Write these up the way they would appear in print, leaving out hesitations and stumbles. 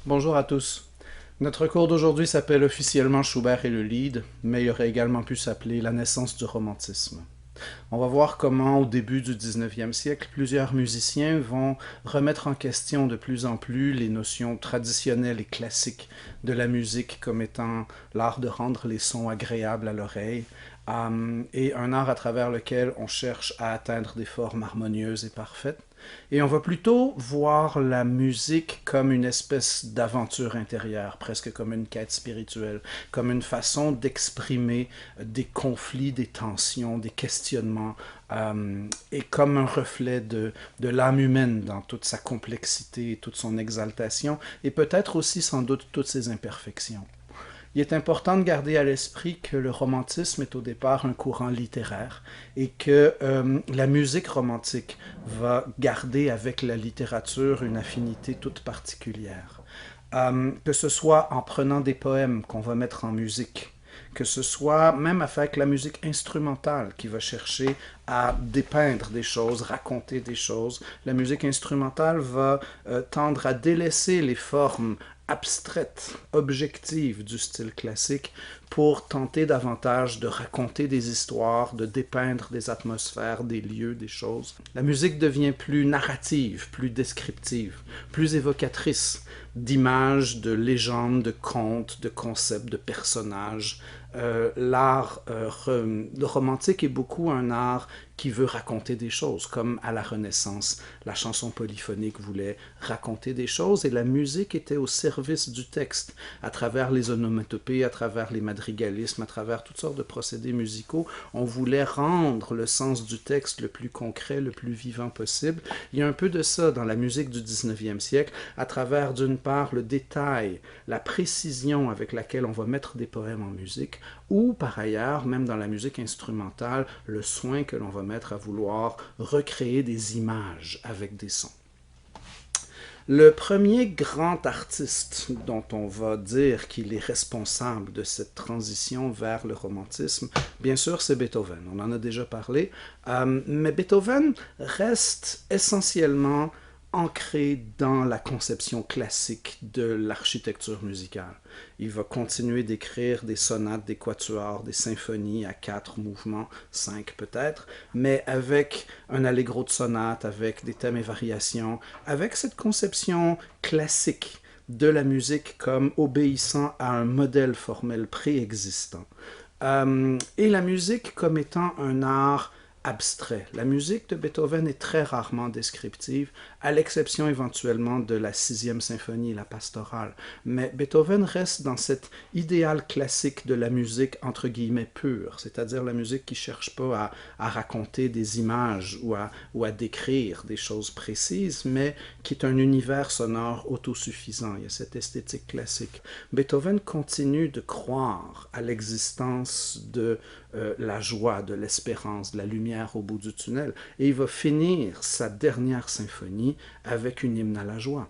Bonjour à tous. Notre cours d'aujourd'hui s'appelle officiellement Schubert et le Lied, mais il aurait également pu s'appeler La naissance du romantisme. On va voir comment, au début du 19e siècle, plusieurs musiciens vont remettre en question de plus en plus les notions traditionnelles et classiques de la musique comme étant l'art de rendre les sons agréables à l'oreille, et un art à travers lequel on cherche à atteindre des formes harmonieuses et parfaites. Et on va plutôt voir la musique comme une espèce d'aventure intérieure, presque comme une quête spirituelle, comme une façon d'exprimer des conflits, des tensions, des questionnements, et comme un reflet de l'âme humaine dans toute sa complexité, toute son exaltation, et peut-être aussi sans doute toutes ses imperfections. Il est important de garder à l'esprit que le romantisme est au départ un courant littéraire et que la musique romantique va garder avec la littérature une affinité toute particulière. Que ce soit en prenant des poèmes qu'on va mettre en musique, que ce soit même avec la musique instrumentale qui va chercher à dépeindre des choses, raconter des choses. La musique instrumentale va tendre à délaisser les formes abstraites, objectives du style classique pour tenter davantage de raconter des histoires, de dépeindre des atmosphères, des lieux, des choses. La musique devient plus narrative, plus descriptive, plus évocatrice d'images, de légendes, de contes, de concepts, de personnages. L'art romantique est beaucoup un art qui veut raconter des choses, comme à la Renaissance, la chanson polyphonique voulait raconter des choses et la musique était au service du texte, à travers les onomatopées, à travers les madrigalismes, à travers toutes sortes de procédés musicaux. On voulait rendre le sens du texte le plus concret, le plus vivant possible. Il y a un peu de ça dans la musique du 19e siècle, à travers d'une part le détail, la précision avec laquelle on va mettre des poèmes en musique, ou par ailleurs, même dans la musique instrumentale, le soin que l'on va mettre à vouloir recréer des images avec des sons. Le premier grand artiste dont on va dire qu'il est responsable de cette transition vers le romantisme, bien sûr, c'est Beethoven. On en a déjà parlé, mais Beethoven reste essentiellement ancré dans la conception classique de l'architecture musicale. Il va continuer d'écrire des sonates, des quatuors, des symphonies à 4 mouvements, 5 peut-être, mais avec un allegro de sonate, avec des thèmes et variations, avec cette conception classique de la musique comme obéissant à un modèle formel préexistant. Et la musique comme étant un art abstrait. La musique de Beethoven est très rarement descriptive, à l'exception éventuellement de la sixième symphonie, la pastorale. Mais Beethoven reste dans cet idéal classique de la musique entre guillemets pure, c'est-à-dire la musique qui ne cherche pas à raconter des images ou à décrire des choses précises, mais qui est un univers sonore autosuffisant. Il y a cette esthétique classique. Beethoven continue de croire à l'existence de la joie, de l'espérance, de la lumière au bout du tunnel. Et il va finir sa dernière symphonie avec une hymne à la joie.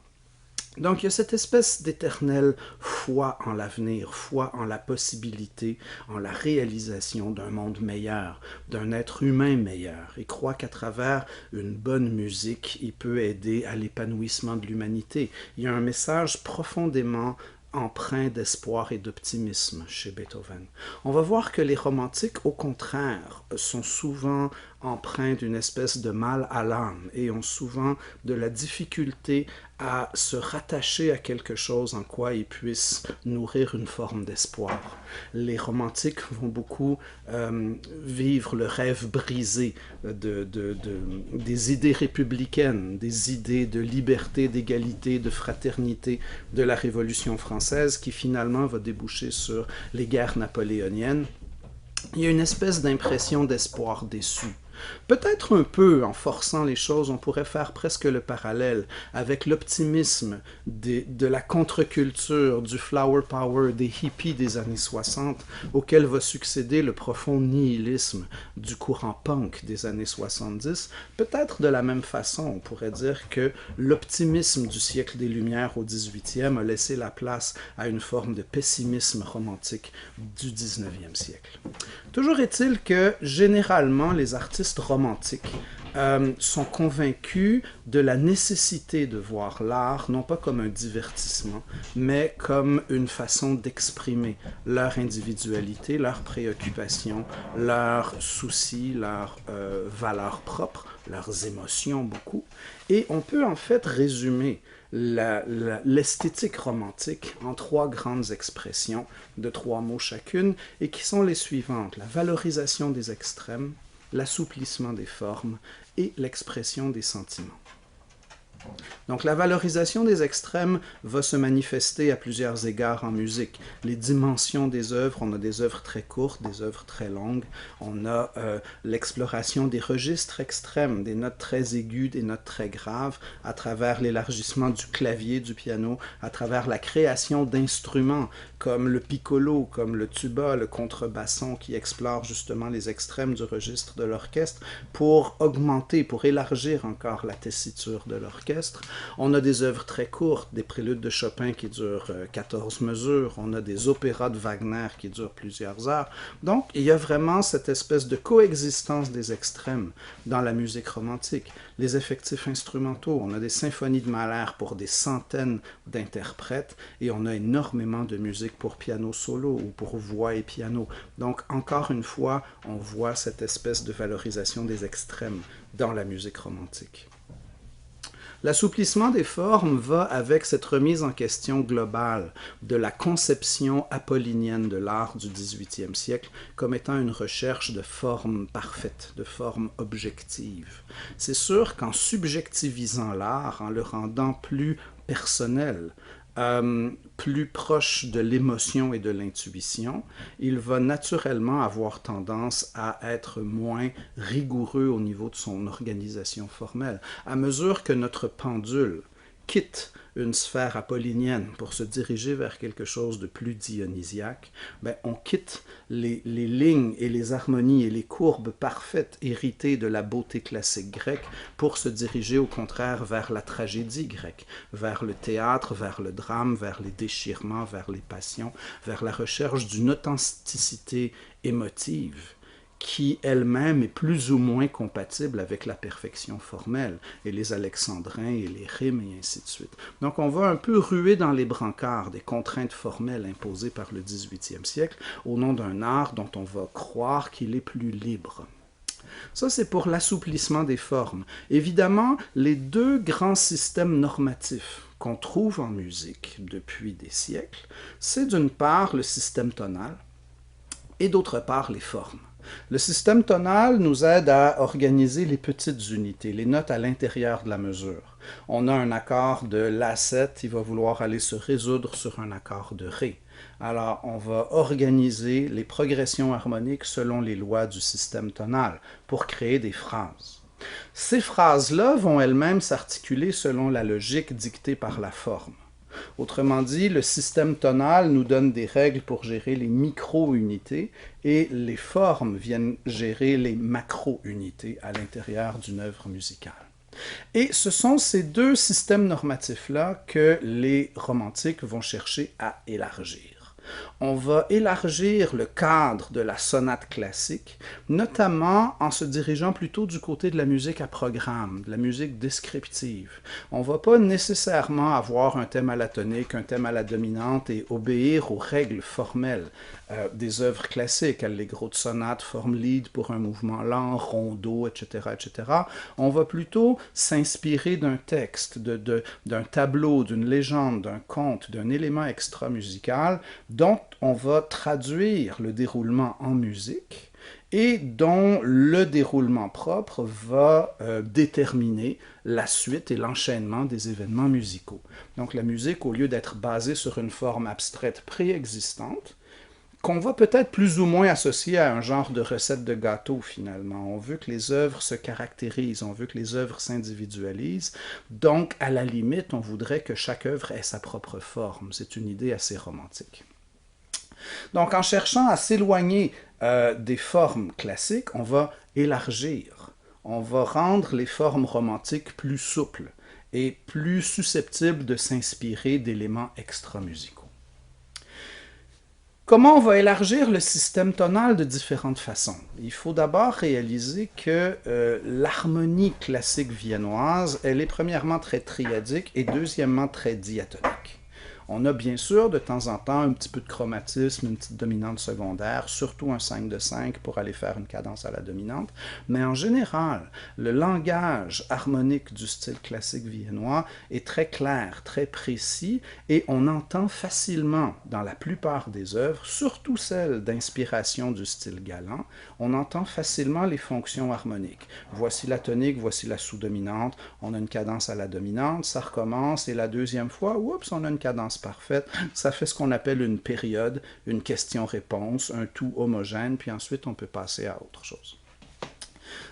Donc il y a cette espèce d'éternelle foi en l'avenir, foi en la possibilité, en la réalisation d'un monde meilleur, d'un être humain meilleur. Il croit qu'à travers une bonne musique, il peut aider à l'épanouissement de l'humanité. Il y a un message profondément empreint d'espoir et d'optimisme chez Beethoven. On va voir que les romantiques, au contraire, sont souvent empreints d'une espèce de mal à l'âme et ont souvent de la difficulté à se rattacher à quelque chose en quoi ils puissent nourrir une forme d'espoir. Les romantiques vont beaucoup vivre le rêve brisé des idées républicaines, des idées de liberté, d'égalité, de fraternité de la Révolution française qui finalement va déboucher sur les guerres napoléoniennes. Il y a une espèce d'impression d'espoir déçu. Peut-être un peu, en forçant les choses, on pourrait faire presque le parallèle avec l'optimisme de la contre-culture, du flower power, des hippies des années 60, auquel va succéder le profond nihilisme du courant punk des années 70. Peut-être de la même façon, on pourrait dire que l'optimisme du siècle des Lumières au 18e a laissé la place à une forme de pessimisme romantique du 19e siècle. Toujours est-il que, généralement, les artistes romantiques sont convaincus de la nécessité de voir l'art, non pas comme un divertissement, mais comme une façon d'exprimer leur individualité, leurs préoccupations, leurs soucis, leurs valeurs propres, leurs émotions beaucoup. Et on peut en fait résumer l'esthétique romantique en trois grandes expressions de trois mots chacune, et qui sont les suivantes: la valorisation des extrêmes, l'assouplissement des formes et l'expression des sentiments. Donc la valorisation des extrêmes va se manifester à plusieurs égards en musique. Les dimensions des œuvres, on a des œuvres très courtes, des œuvres très longues, on a l'exploration des registres extrêmes, des notes très aiguës, des notes très graves, à travers l'élargissement du clavier, du piano, à travers la création d'instruments comme le piccolo, comme le tuba, le contrebasson, qui explorent justement les extrêmes du registre de l'orchestre pour augmenter, pour élargir encore la tessiture de l'orchestre. On a des œuvres très courtes, des préludes de Chopin qui durent 14 mesures, on a des opéras de Wagner qui durent plusieurs heures. Donc, il y a vraiment cette espèce de coexistence des extrêmes dans la musique romantique. Les effectifs instrumentaux, on a des symphonies de Mahler pour des centaines d'interprètes, et on a énormément de musique pour piano solo ou pour voix et piano. Donc, encore une fois, on voit cette espèce de valorisation des extrêmes dans la musique romantique. L'assouplissement des formes va avec cette remise en question globale de la conception apollinienne de l'art du XVIIIe siècle comme étant une recherche de formes parfaites, de formes objectives. C'est sûr qu'en subjectivisant l'art, en le rendant plus personnel, plus proche de l'émotion et de l'intuition, il va naturellement avoir tendance à être moins rigoureux au niveau de son organisation formelle. À mesure que notre pendule quitte une sphère apollinienne pour se diriger vers quelque chose de plus dionysiaque, on quitte les lignes et les harmonies et les courbes parfaites héritées de la beauté classique grecque pour se diriger au contraire vers la tragédie grecque, vers le théâtre, vers le drame, vers les déchirements, vers les passions, vers la recherche d'une authenticité émotive qui elle-même est plus ou moins compatible avec la perfection formelle, et les alexandrins et les rimes et ainsi de suite. Donc on va un peu ruer dans les brancards des contraintes formelles imposées par le XVIIIe siècle au nom d'un art dont on va croire qu'il est plus libre. Ça, c'est pour l'assouplissement des formes. Évidemment, les deux grands systèmes normatifs qu'on trouve en musique depuis des siècles, c'est d'une part le système tonal et d'autre part les formes. Le système tonal nous aide à organiser les petites unités, les notes à l'intérieur de la mesure. On a un accord de La7, il va vouloir aller se résoudre sur un accord de Ré. Alors, on va organiser les progressions harmoniques selon les lois du système tonal pour créer des phrases. Ces phrases-là vont elles-mêmes s'articuler selon la logique dictée par la forme. Autrement dit, le système tonal nous donne des règles pour gérer les micro-unités et les formes viennent gérer les macro-unités à l'intérieur d'une œuvre musicale. Et ce sont ces deux systèmes normatifs-là que les romantiques vont chercher à élargir. On va élargir le cadre de la sonate classique, notamment en se dirigeant plutôt du côté de la musique à programme, de la musique descriptive. On ne va pas nécessairement avoir un thème à la tonique, un thème à la dominante et obéir aux règles formelles des œuvres classiques, allegro de sonate, forme lead pour un mouvement lent, rondo, etc., etc. On va plutôt s'inspirer d'un texte, d'un tableau, d'une légende, d'un conte, d'un élément extra-musical dont on va traduire le déroulement en musique et dont le déroulement propre va déterminer la suite et l'enchaînement des événements musicaux. Donc la musique, au lieu d'être basée sur une forme abstraite préexistante, qu'on va peut-être plus ou moins associer à un genre de recette de gâteau finalement. On veut que les œuvres se caractérisent, on veut que les œuvres s'individualisent, donc à la limite, on voudrait que chaque œuvre ait sa propre forme. C'est une idée assez romantique. Donc en cherchant à s'éloigner des formes classiques, on va élargir, on va rendre les formes romantiques plus souples et plus susceptibles de s'inspirer d'éléments extra-musicaux. Comment on va élargir le système tonal de différentes façons? Il faut d'abord réaliser que l'harmonie classique viennoise, elle est premièrement très triadique et deuxièmement très diatonique. On a bien sûr de temps en temps un petit peu de chromatisme, une petite dominante secondaire, surtout un 5 de 5 pour aller faire une cadence à la dominante, mais en général, le langage harmonique du style classique viennois est très clair, très précis, et on entend facilement dans la plupart des œuvres, surtout celles d'inspiration du style galant, on entend facilement les fonctions harmoniques. Voici la tonique, voici la sous-dominante, on a une cadence à la dominante, ça recommence, et la deuxième fois, oups, on a une cadence parfaite, ça fait ce qu'on appelle une période, une question-réponse, un tout homogène, puis ensuite on peut passer à autre chose.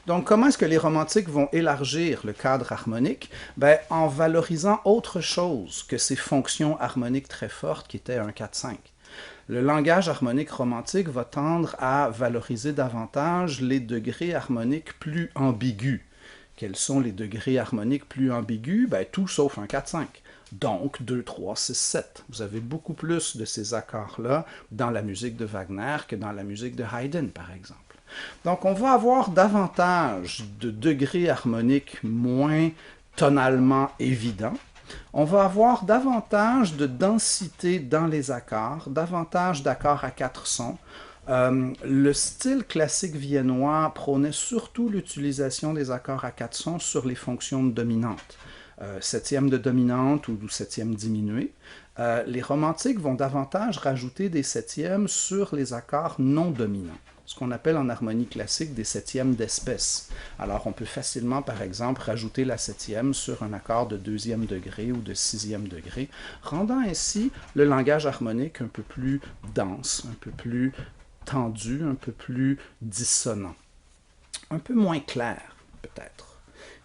Donc, comment est-ce que les romantiques vont élargir le cadre harmonique? Ben, en valorisant autre chose que ces fonctions harmoniques très fortes qui étaient 1, 4, 5. Le langage harmonique romantique va tendre à valoriser davantage les degrés harmoniques plus ambigus. Quels sont les degrés harmoniques plus ambigus? Ben, tout sauf 1, 4, 5. Donc, 2, 3, 6, 7. Vous avez beaucoup plus de ces accords-là dans la musique de Wagner que dans la musique de Haydn, par exemple. Donc, on va avoir davantage de degrés harmoniques moins tonalement évidents. On va avoir davantage de densité dans les accords, davantage d'accords à 4 sons. Le style classique viennois prônait surtout l'utilisation des accords à 4 sons sur les fonctions dominantes. Septième de dominante ou septième diminuée. Les romantiques vont davantage rajouter des septièmes sur les accords non dominants, ce qu'on appelle en harmonie classique des septièmes d'espèce. Alors on peut facilement, par exemple, rajouter la septième sur un accord de deuxième degré ou de sixième degré, rendant ainsi le langage harmonique un peu plus dense, un peu plus tendu, un peu plus dissonant, un peu moins clair, peut-être.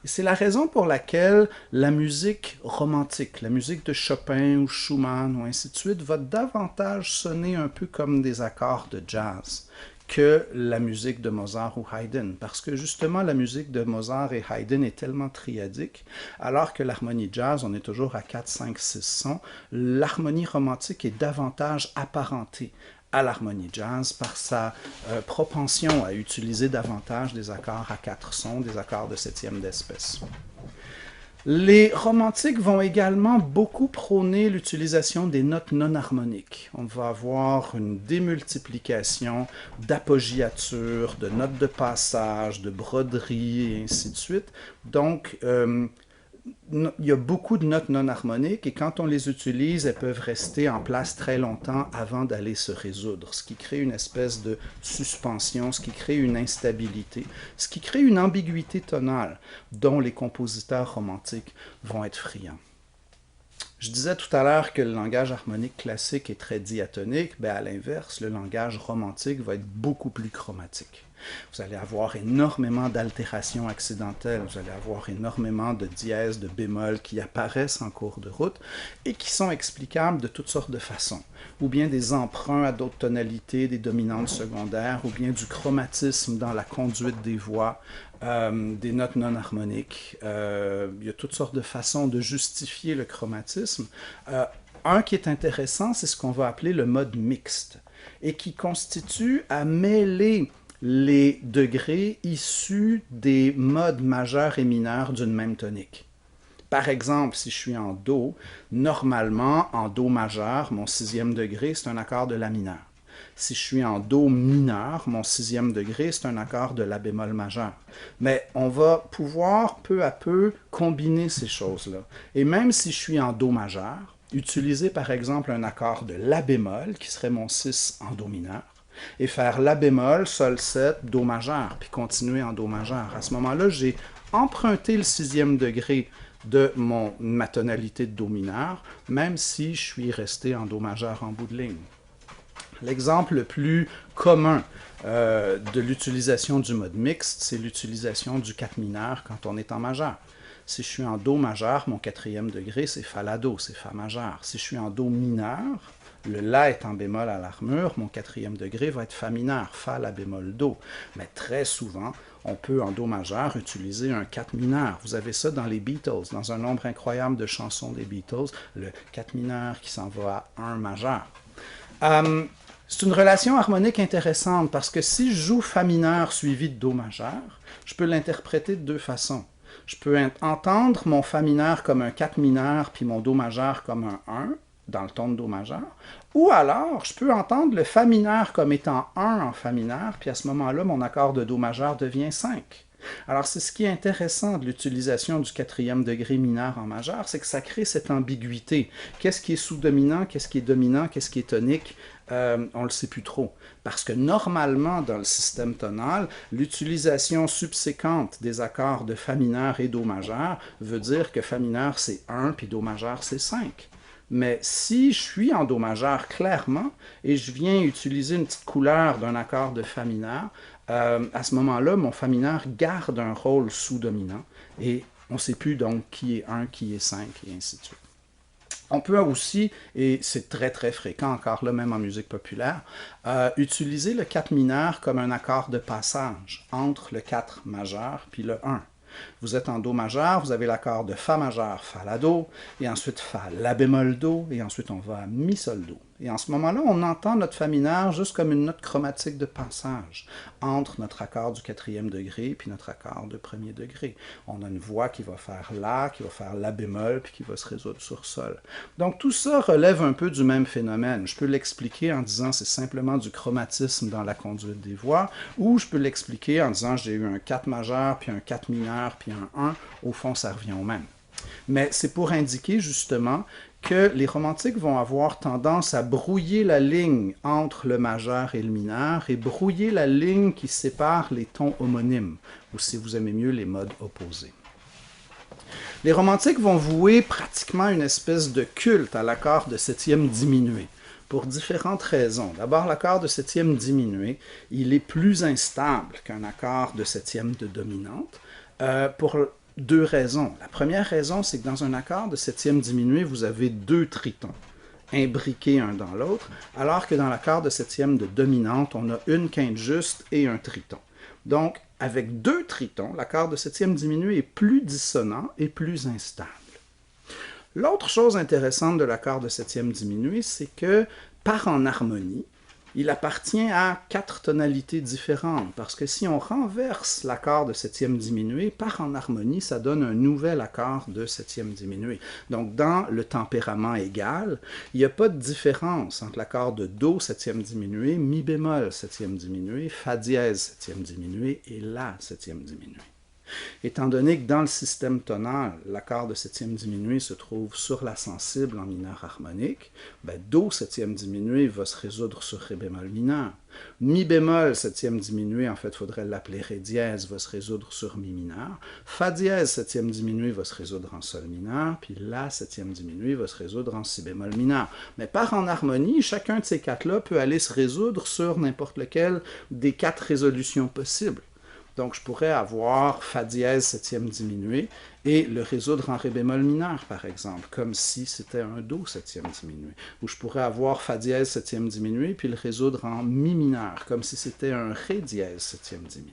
Et c'est la raison pour laquelle la musique romantique, la musique de Chopin ou Schumann ou ainsi de suite, va davantage sonner un peu comme des accords de jazz que la musique de Mozart ou Haydn, parce que justement la musique de Mozart et Haydn est tellement triadique, alors que l'harmonie jazz, on est toujours à 4, 5, 6 sons, l'harmonie romantique est davantage apparentée à l'harmonie jazz par sa propension à utiliser davantage des accords à 4 sons, des accords de septième d'espèce. Les romantiques vont également beaucoup prôner l'utilisation des notes non harmoniques. On va avoir une démultiplication d'appoggiatures, de notes de passage, de broderies et ainsi de suite. Donc, il y a beaucoup de notes non harmoniques et quand on les utilise, elles peuvent rester en place très longtemps avant d'aller se résoudre, ce qui crée une espèce de suspension, ce qui crée une instabilité, ce qui crée une ambiguïté tonale dont les compositeurs romantiques vont être friands. Je disais tout à l'heure que le langage harmonique classique est très diatonique, bien à l'inverse, le langage romantique va être beaucoup plus chromatique. Vous allez avoir énormément d'altérations accidentelles, vous allez avoir énormément de dièses, de bémols qui apparaissent en cours de route et qui sont explicables de toutes sortes de façons. Ou bien des emprunts à d'autres tonalités, des dominantes secondaires, ou bien du chromatisme dans la conduite des voix, des notes non harmoniques. Il y a toutes sortes de façons de justifier le chromatisme. Un qui est intéressant, c'est ce qu'on va appeler le mode mixte et qui constitue à mêler les degrés issus des modes majeurs et mineurs d'une même tonique. Par exemple, si je suis en Do, normalement, en Do majeur, mon sixième degré, c'est un accord de La mineur. Si je suis en Do mineur, mon sixième degré, c'est un accord de La bémol majeur. Mais on va pouvoir peu à peu combiner ces choses-là. Et même si je suis en Do majeur, utiliser par exemple un accord de La bémol, qui serait mon 6 en Do mineur, et faire La bémol, Sol 7, Do majeur, puis continuer en Do majeur. À ce moment-là, j'ai emprunté le sixième degré de ma tonalité de Do mineur, même si je suis resté en Do majeur en bout de ligne. L'exemple le plus commun de l'utilisation du mode mixte, c'est l'utilisation du 4 mineur quand on est en majeur. Si je suis en Do majeur, mon quatrième degré, c'est Fa La Do, c'est Fa majeur. Si je suis en Do mineur, le La est en bémol à l'armure, mon quatrième degré va être Fa mineur, Fa La bémol Do. Mais très souvent, on peut en Do majeur utiliser un 4 mineur. Vous avez ça dans les Beatles, dans un nombre incroyable de chansons des Beatles, le 4 mineur qui s'en va à 1 majeur. C'est une relation harmonique intéressante parce que si je joue Fa mineur suivi de Do majeur, je peux l'interpréter de deux façons. Je peux entendre mon Fa mineur comme un 4 mineur puis mon Do majeur comme un 1 dans le ton de Do majeur, ou alors je peux entendre le Fa mineur comme étant 1 en Fa mineur, puis à ce moment-là, mon accord de Do majeur devient 5. Alors c'est ce qui est intéressant de l'utilisation du quatrième degré mineur en majeur, c'est que ça crée cette ambiguïté. Qu'est-ce qui est sous-dominant, qu'est-ce qui est dominant, qu'est-ce qui est tonique, on ne le sait plus trop. Parce que normalement, dans le système tonal, l'utilisation subséquente des accords de Fa mineur et Do majeur veut dire que Fa mineur c'est 1 puis Do majeur c'est 5. Mais si je suis en Do majeur clairement et je viens utiliser une petite couleur d'un accord de Fa mineur, à ce moment-là, mon Fa mineur garde un rôle sous-dominant et on ne sait plus donc qui est 1, qui est 5 et ainsi de suite. On peut aussi, et c'est très très fréquent encore là même en musique populaire, utiliser le 4 mineur comme un accord de passage entre le 4 majeur puis le 1. Vous êtes en Do majeur, vous avez l'accord de Fa majeur, Fa la Do, et ensuite Fa la bémol Do, et ensuite on va à Mi sol Do. Et en ce moment-là, on entend notre Fa mineur juste comme une note chromatique de passage entre notre accord du quatrième degré puis notre accord de premier degré. On a une voix qui va faire La, qui va faire La bémol, puis qui va se résoudre sur Sol. Donc tout ça relève un peu du même phénomène. Je peux l'expliquer en disant c'est simplement du chromatisme dans la conduite des voix, ou je peux l'expliquer en disant j'ai eu un 4 majeur, puis un 4 mineur, puis un 1. Au fond, ça revient au même. Mais c'est pour indiquer justement que les romantiques vont avoir tendance à brouiller la ligne entre le majeur et le mineur et brouiller la ligne qui sépare les tons homonymes, ou si vous aimez mieux, les modes opposés. Les romantiques vont vouer pratiquement une espèce de culte à l'accord de septième diminué, pour différentes raisons. D'abord, l'accord de septième diminué, il est plus instable qu'un accord de septième de dominante, pour deux raisons. La première raison, c'est que dans un accord de septième diminué, vous avez deux tritons imbriqués un dans l'autre, alors que dans l'accord de septième de dominante, on a une quinte juste et un triton. Donc, avec deux tritons, l'accord de septième diminué est plus dissonant et plus instable. L'autre chose intéressante de l'accord de septième diminué, c'est que, par en harmonie, il appartient à quatre tonalités différentes, parce que si on renverse l'accord de septième diminué, par en harmonie, ça donne un nouvel accord de septième diminué. Donc, dans le tempérament égal, il n'y a pas de différence entre l'accord de Do septième diminué, Mi bémol septième diminué, Fa dièse septième diminué et La septième diminué. Étant donné que dans le système tonal, l'accord de septième diminué se trouve sur la sensible en mineur harmonique, Do septième diminué va se résoudre sur Ré bémol mineur. Mi bémol septième diminué, en fait, il faudrait l'appeler Ré dièse, va se résoudre sur Mi mineur. Fa dièse septième diminué va se résoudre en Sol mineur, puis La septième diminué va se résoudre en Si bémol mineur. Mais par en harmonie, chacun de ces quatre-là peut aller se résoudre sur n'importe lequel des quatre résolutions possibles. Donc, je pourrais avoir Fa dièse septième diminué et le résoudre en Ré bémol mineur, par exemple, comme si c'était un Do septième diminué. Ou je pourrais avoir Fa dièse septième diminué puis le résoudre en Mi mineur, comme si c'était un Ré dièse septième diminué,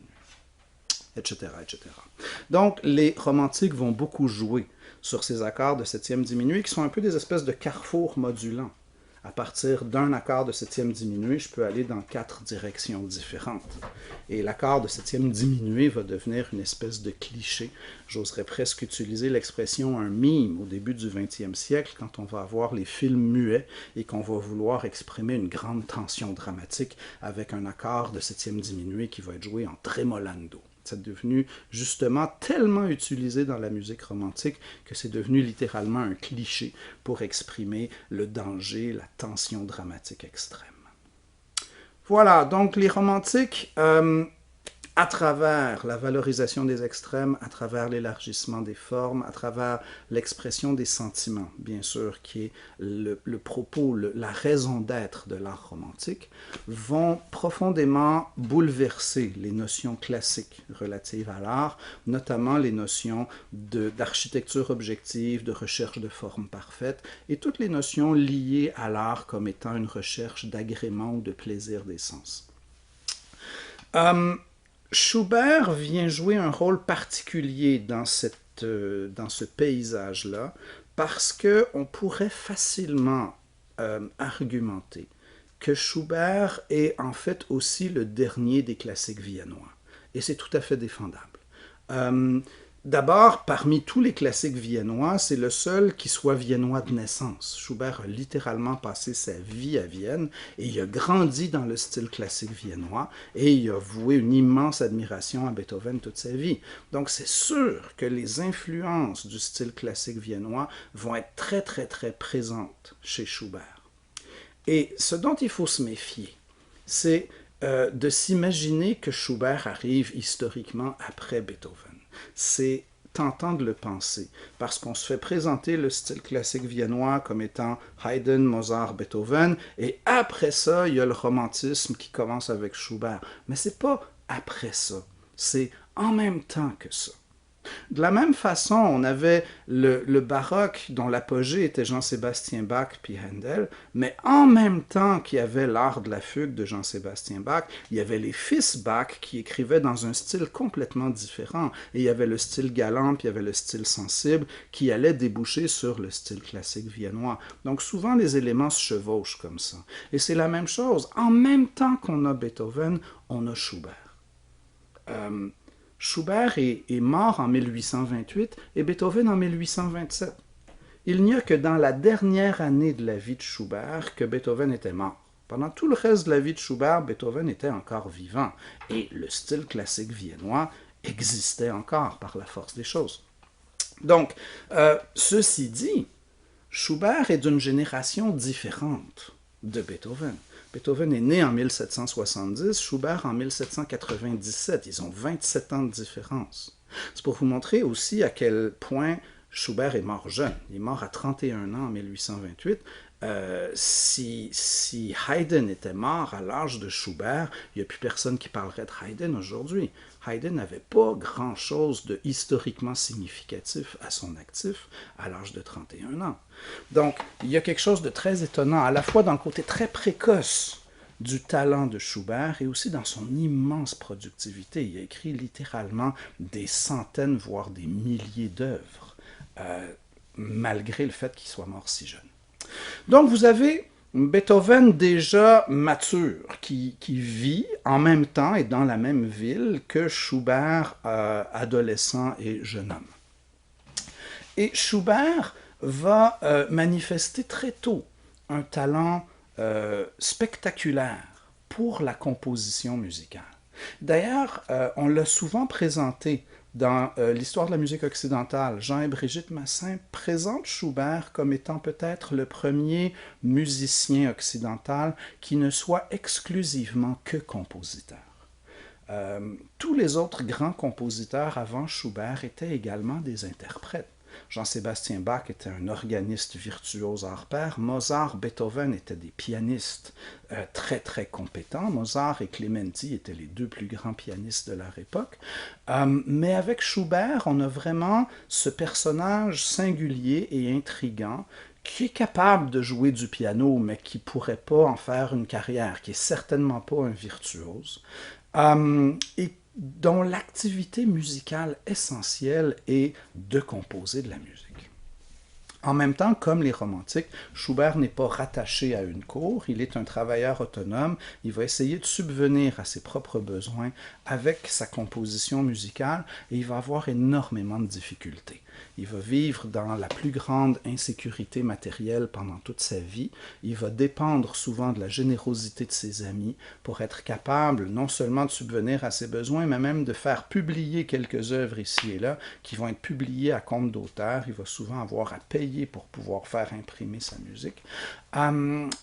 etc., etc. Donc, les romantiques vont beaucoup jouer sur ces accords de septième diminué qui sont un peu des espèces de carrefours modulants. À partir d'un accord de septième diminué, je peux aller dans quatre directions différentes. Et l'accord de septième diminué va devenir une espèce de cliché. J'oserais presque utiliser l'expression un mime au début du 20e siècle, quand on va avoir les films muets et qu'on va vouloir exprimer une grande tension dramatique avec un accord de septième diminué qui va être joué en tremolando. C'est devenu justement tellement utilisé dans la musique romantique que c'est devenu littéralement un cliché pour exprimer le danger, la tension dramatique extrême. Voilà, donc les romantiques, à travers la valorisation des extrêmes, à travers l'élargissement des formes, à travers l'expression des sentiments, bien sûr, qui est le propos, la raison d'être de l'art romantique, vont profondément bouleverser les notions classiques relatives à l'art, notamment les notions d'architecture objective, de recherche de formes parfaites, et toutes les notions liées à l'art comme étant une recherche d'agrément ou de plaisir des sens. Schubert vient jouer un rôle particulier dans ce paysage-là parce qu'on pourrait facilement argumenter que Schubert est en fait aussi le dernier des classiques viennois. Et c'est tout à fait défendable. Euh, D'abord, parmi tous les classiques viennois, c'est le seul qui soit viennois de naissance. Schubert a littéralement passé sa vie à Vienne et il a grandi dans le style classique viennois et il a voué une immense admiration à Beethoven toute sa vie. Donc c'est sûr que les influences du style classique viennois vont être très très très présentes chez Schubert. Et ce dont il faut se méfier, c'est de s'imaginer que Schubert arrive historiquement après Beethoven. C'est tentant de le penser, parce qu'on se fait présenter le style classique viennois comme étant Haydn, Mozart, Beethoven, et après ça, il y a le romantisme qui commence avec Schubert. Mais c'est pas après ça, c'est en même temps que ça. De la même façon, on avait le baroque dont l'apogée était Jean-Sébastien Bach puis Handel, mais en même temps qu'il y avait l'art de la fugue de Jean-Sébastien Bach, il y avait les fils Bach qui écrivaient dans un style complètement différent. Et il y avait le style galant puis il y avait le style sensible qui allait déboucher sur le style classique viennois. Donc souvent les éléments se chevauchent comme ça. Et c'est la même chose. En même temps qu'on a Beethoven, on a Schubert. Schubert est mort en 1828 et Beethoven en 1827. Il n'y a que dans la dernière année de la vie de Schubert que Beethoven était mort. Pendant tout le reste de la vie de Schubert, Beethoven était encore vivant et le style classique viennois existait encore par la force des choses. Donc, ceci dit, Schubert est d'une génération différente de Beethoven. Beethoven est né en 1770, Schubert en 1797. Ils ont 27 ans de différence. C'est pour vous montrer aussi à quel point Schubert est mort jeune. Il est mort à 31 ans en 1828. Si Haydn était mort à l'âge de Schubert, il n'y a plus personne qui parlerait de Haydn aujourd'hui. Haydn n'avait pas grand-chose de historiquement significatif à son actif à l'âge de 31 ans. Donc, il y a quelque chose de très étonnant, à la fois dans le côté très précoce du talent de Schubert et aussi dans son immense productivité. Il a écrit littéralement des centaines, voire des milliers d'œuvres, malgré le fait qu'il soit mort si jeune. Donc vous avez Beethoven déjà mature, qui vit en même temps et dans la même ville que Schubert, adolescent et jeune homme. Et Schubert va manifester très tôt un talent spectaculaire pour la composition musicale. D'ailleurs, on l'a souvent présenté dans l'histoire de la musique occidentale. Jean et Brigitte Massin présentent Schubert comme étant peut-être le premier musicien occidental qui ne soit exclusivement que compositeur. Tous les autres grands compositeurs avant Schubert étaient également des interprètes. Jean-Sébastien Bach était un organiste virtuose hors pair. Mozart, Beethoven étaient des pianistes très très compétents. Mozart et Clementi étaient les deux plus grands pianistes de leur époque. Mais avec Schubert, on a vraiment ce personnage singulier et intriguant qui est capable de jouer du piano, mais qui ne pourrait pas en faire une carrière, qui n'est certainement pas un virtuose. Et dont l'activité musicale essentielle est de composer de la musique. En même temps, comme les romantiques, Schubert n'est pas rattaché à une cour, il est un travailleur autonome, il va essayer de subvenir à ses propres besoins avec sa composition musicale et il va avoir énormément de difficultés. Il va vivre dans la plus grande insécurité matérielle pendant toute sa vie. Il va dépendre souvent de la générosité de ses amis pour être capable non seulement de subvenir à ses besoins, mais même de faire publier quelques œuvres ici et là qui vont être publiées à compte d'auteur. Il va souvent avoir à payer pour pouvoir faire imprimer sa musique.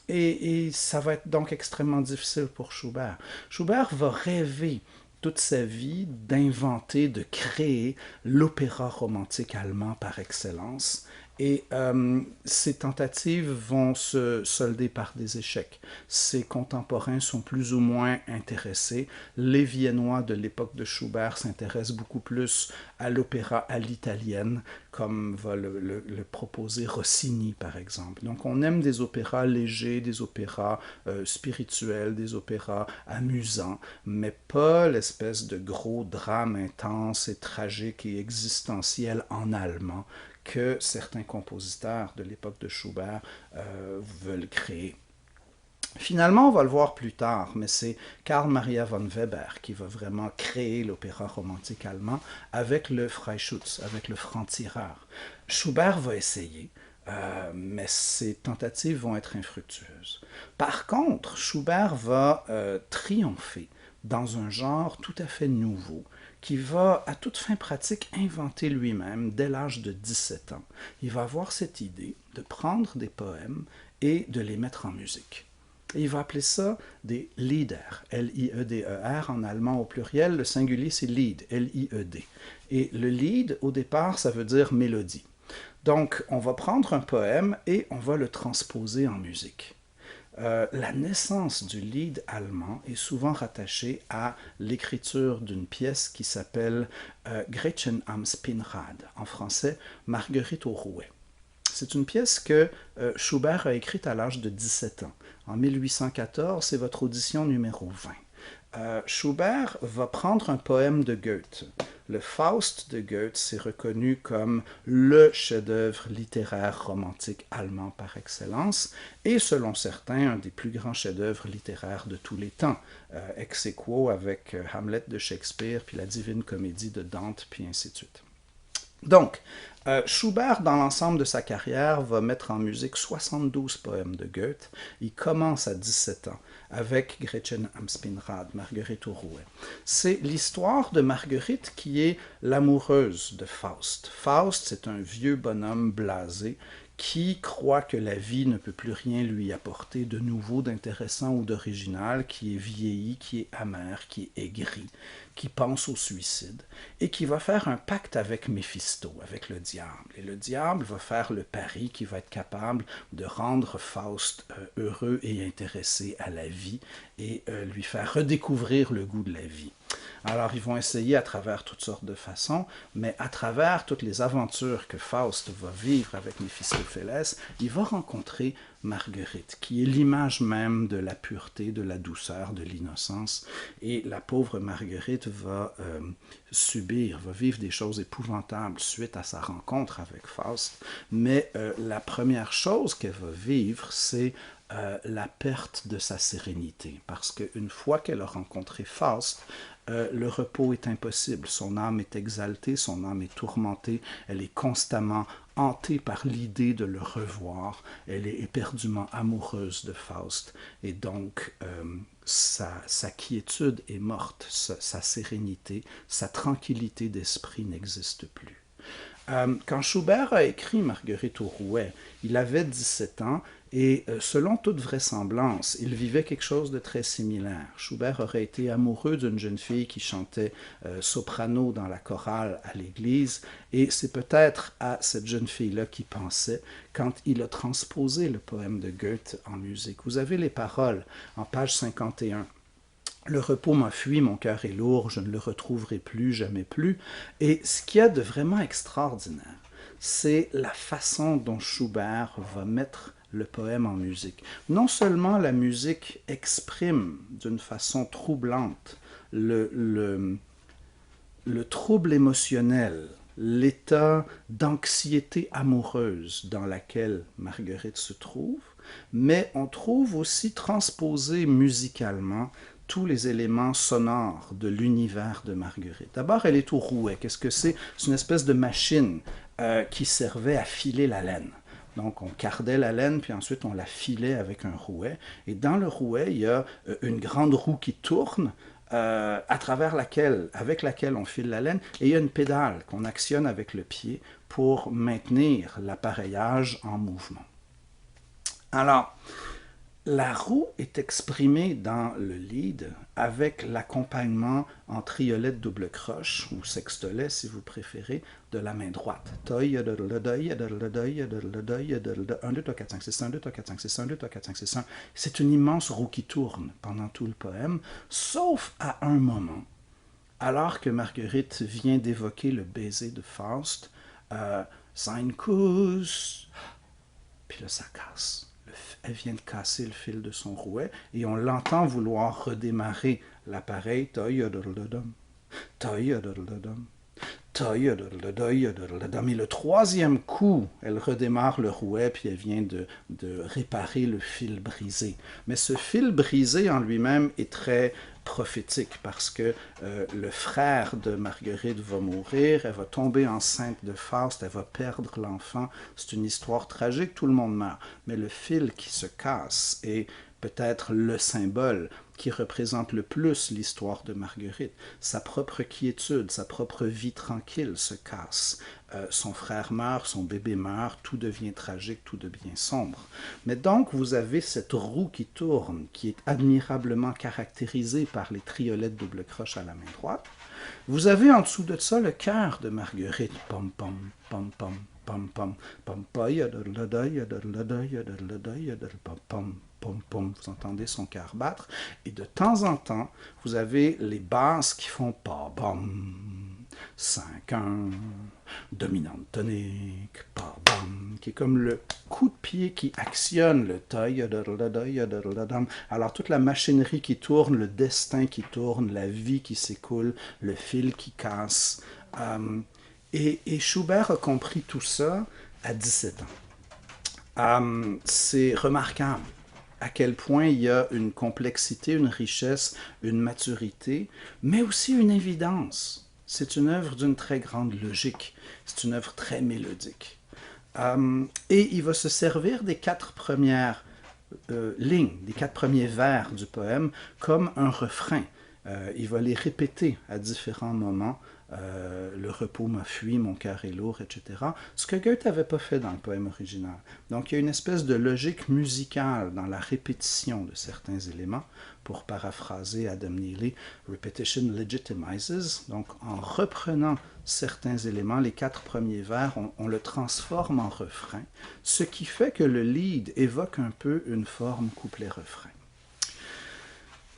Et ça va être donc extrêmement difficile pour Schubert. Schubert va rêver toute sa vie d'inventer, de créer l'opéra romantique allemand par excellence. Et ces tentatives vont se solder par des échecs. Ses contemporains sont plus ou moins intéressés. Les Viennois de l'époque de Schubert s'intéressent beaucoup plus à l'opéra à l'italienne, comme va le proposer Rossini, par exemple. Donc on aime des opéras légers, des opéras spirituels, des opéras amusants, mais pas l'espèce de gros drame intense et tragique et existentiel en allemand que certains compositeurs de l'époque de Schubert veulent créer. Finalement, on va le voir plus tard, mais c'est Karl Maria von Weber qui va vraiment créer l'opéra romantique allemand avec le Freischütz, avec le franc-tireur. Schubert va essayer, mais ses tentatives vont être infructueuses. Par contre, Schubert va triompher dans un genre tout à fait nouveau, qui va, à toute fin pratique, inventer lui-même dès l'âge de 17 ans. Il va avoir cette idée de prendre des poèmes et de les mettre en musique. Et il va appeler ça des Lieder, L-I-E-D-E-R en allemand au pluriel, le singulier c'est Lied, L-I-E-D. Et le Lied, au départ, ça veut dire mélodie. Donc, on va prendre un poème et on va le transposer en musique. La naissance du Lied allemand est souvent rattachée à l'écriture d'une pièce qui s'appelle Gretchen am Spinnrad, en français Marguerite au rouet. C'est une pièce que Schubert a écrite à l'âge de 17 ans. En 1814, c'est votre audition numéro 20. Schubert va prendre un poème de Goethe. Le Faust de Goethe s'est reconnu comme le chef-d'œuvre littéraire romantique allemand par excellence et, selon certains, un des plus grands chefs-d'œuvre littéraires de tous les temps, ex aequo avec Hamlet de Shakespeare, puis la Divine Comédie de Dante, puis ainsi de suite. Donc, Schubert, dans l'ensemble de sa carrière, va mettre en musique 72 poèmes de Goethe. Il commence à 17 ans avec Gretchen am Spinnrad, Marguerite au rouet. C'est l'histoire de Marguerite qui est l'amoureuse de Faust. Faust, c'est un vieux bonhomme blasé qui croit que la vie ne peut plus rien lui apporter de nouveau, d'intéressant ou d'original, qui est vieilli, qui est amer, qui est aigri, qui pense au suicide, et qui va faire un pacte avec Méphisto, avec le diable. Et le diable va faire le pari qu'il va être capable de rendre Faust heureux et intéressé à la vie, et lui faire redécouvrir le goût de la vie. Alors, ils vont essayer à travers toutes sortes de façons, mais à travers toutes les aventures que Faust va vivre avec Méphistophélès, il va rencontrer Marguerite, qui est l'image même de la pureté, de la douceur, de l'innocence. Et la pauvre Marguerite va va vivre des choses épouvantables suite à sa rencontre avec Faust. Mais la première chose qu'elle va vivre, c'est la perte de sa sérénité. Parce qu'une fois qu'elle a rencontré Faust, le repos est impossible. Son âme est exaltée, son âme est tourmentée, elle est constamment hantée par l'idée de le revoir, elle est éperdument amoureuse de Faust, et donc sa quiétude est morte, sa sérénité, sa tranquillité d'esprit n'existe plus. Quand Schubert a écrit Marguerite au rouet, il avait 17 ans et selon toute vraisemblance, il vivait quelque chose de très similaire. Schubert aurait été amoureux d'une jeune fille qui chantait soprano dans la chorale à l'église et c'est peut-être à cette jeune fille-là qu'il pensait quand il a transposé le poème de Goethe en musique. Vous avez les paroles en page 51. Le repos m'a fui, mon cœur est lourd, je ne le retrouverai plus, jamais plus. Et ce qu'il y a de vraiment extraordinaire, c'est la façon dont Schubert va mettre le poème en musique. Non seulement la musique exprime d'une façon troublante le trouble émotionnel, l'état d'anxiété amoureuse dans laquelle Marguerite se trouve, mais on trouve aussi transposé musicalement tous les éléments sonores de l'univers de Marguerite. D'abord, elle est au rouet. Qu'est-ce que c'est? C'est une espèce de machine qui servait à filer la laine. Donc, on cardait la laine, puis ensuite on la filait avec un rouet. Et dans le rouet, il y a une grande roue qui tourne, avec laquelle on file la laine, et il y a une pédale qu'on actionne avec le pied pour maintenir l'appareillage en mouvement. Alors, la roue est exprimée dans le lead avec l'accompagnement en triolet de double croche, ou sextolet si vous préférez, de la main droite. 1, 2, 3, 4, 5, 6, 1, 2, 3, 4, 5, 6, 1, 2, 3, 4, 5, 6, 1. C'est une immense roue qui tourne pendant tout le poème, sauf à un moment, alors que Marguerite vient d'évoquer le baiser de Faust, Sein Kuss, puis là ça casse. Elle vient de casser le fil de son rouet et on l'entend vouloir redémarrer l'appareil. Mais le troisième coup, elle redémarre le rouet, puis elle vient de réparer le fil brisé. Mais ce fil brisé en lui-même est très prophétique parce que le frère de Marguerite va mourir, elle va tomber enceinte de Faust, elle va perdre l'enfant. C'est une histoire tragique, tout le monde meurt. Mais le fil qui se casse est peut-être le symbole qui représente le plus l'histoire de Marguerite. Sa propre quiétude, sa propre vie tranquille se casse. Son frère meurt, son bébé meurt, tout devient tragique, tout devient sombre. Mais donc, vous avez cette roue qui tourne, qui est admirablement caractérisée par les triolettes double croche à la main droite. Vous avez en dessous de ça le cœur de Marguerite. Pom, pom, pom, pom, pom, pom, pom, pom, pom, pom. Vous entendez son cœur battre. Et de temps en temps, vous avez les basses qui font pa, bam, 5-1, dominante tonique, pa, bam, qui est comme le coup de pied qui actionne le ta, alors toute la machinerie qui tourne, le destin qui tourne, la vie qui s'écoule, le fil qui casse. Et Schubert a compris tout ça à 17 ans. C'est remarquable à quel point il y a une complexité, une richesse, une maturité, mais aussi une évidence. C'est une œuvre d'une très grande logique, c'est une œuvre très mélodique. Et il va se servir des 4 premières lignes, des 4 premiers vers du poème comme un refrain. Il va les répéter à différents moments. Le repos m'a fui, mon cœur est lourd, etc. Ce que Goethe n'avait pas fait dans le poème original. Donc il y a une espèce de logique musicale dans la répétition de certains éléments, pour paraphraser Adam Neely, repetition legitimizes. Donc en reprenant certains éléments, les 4 premiers vers, on le transforme en refrain, ce qui fait que le lead évoque un peu une forme couplet-refrain.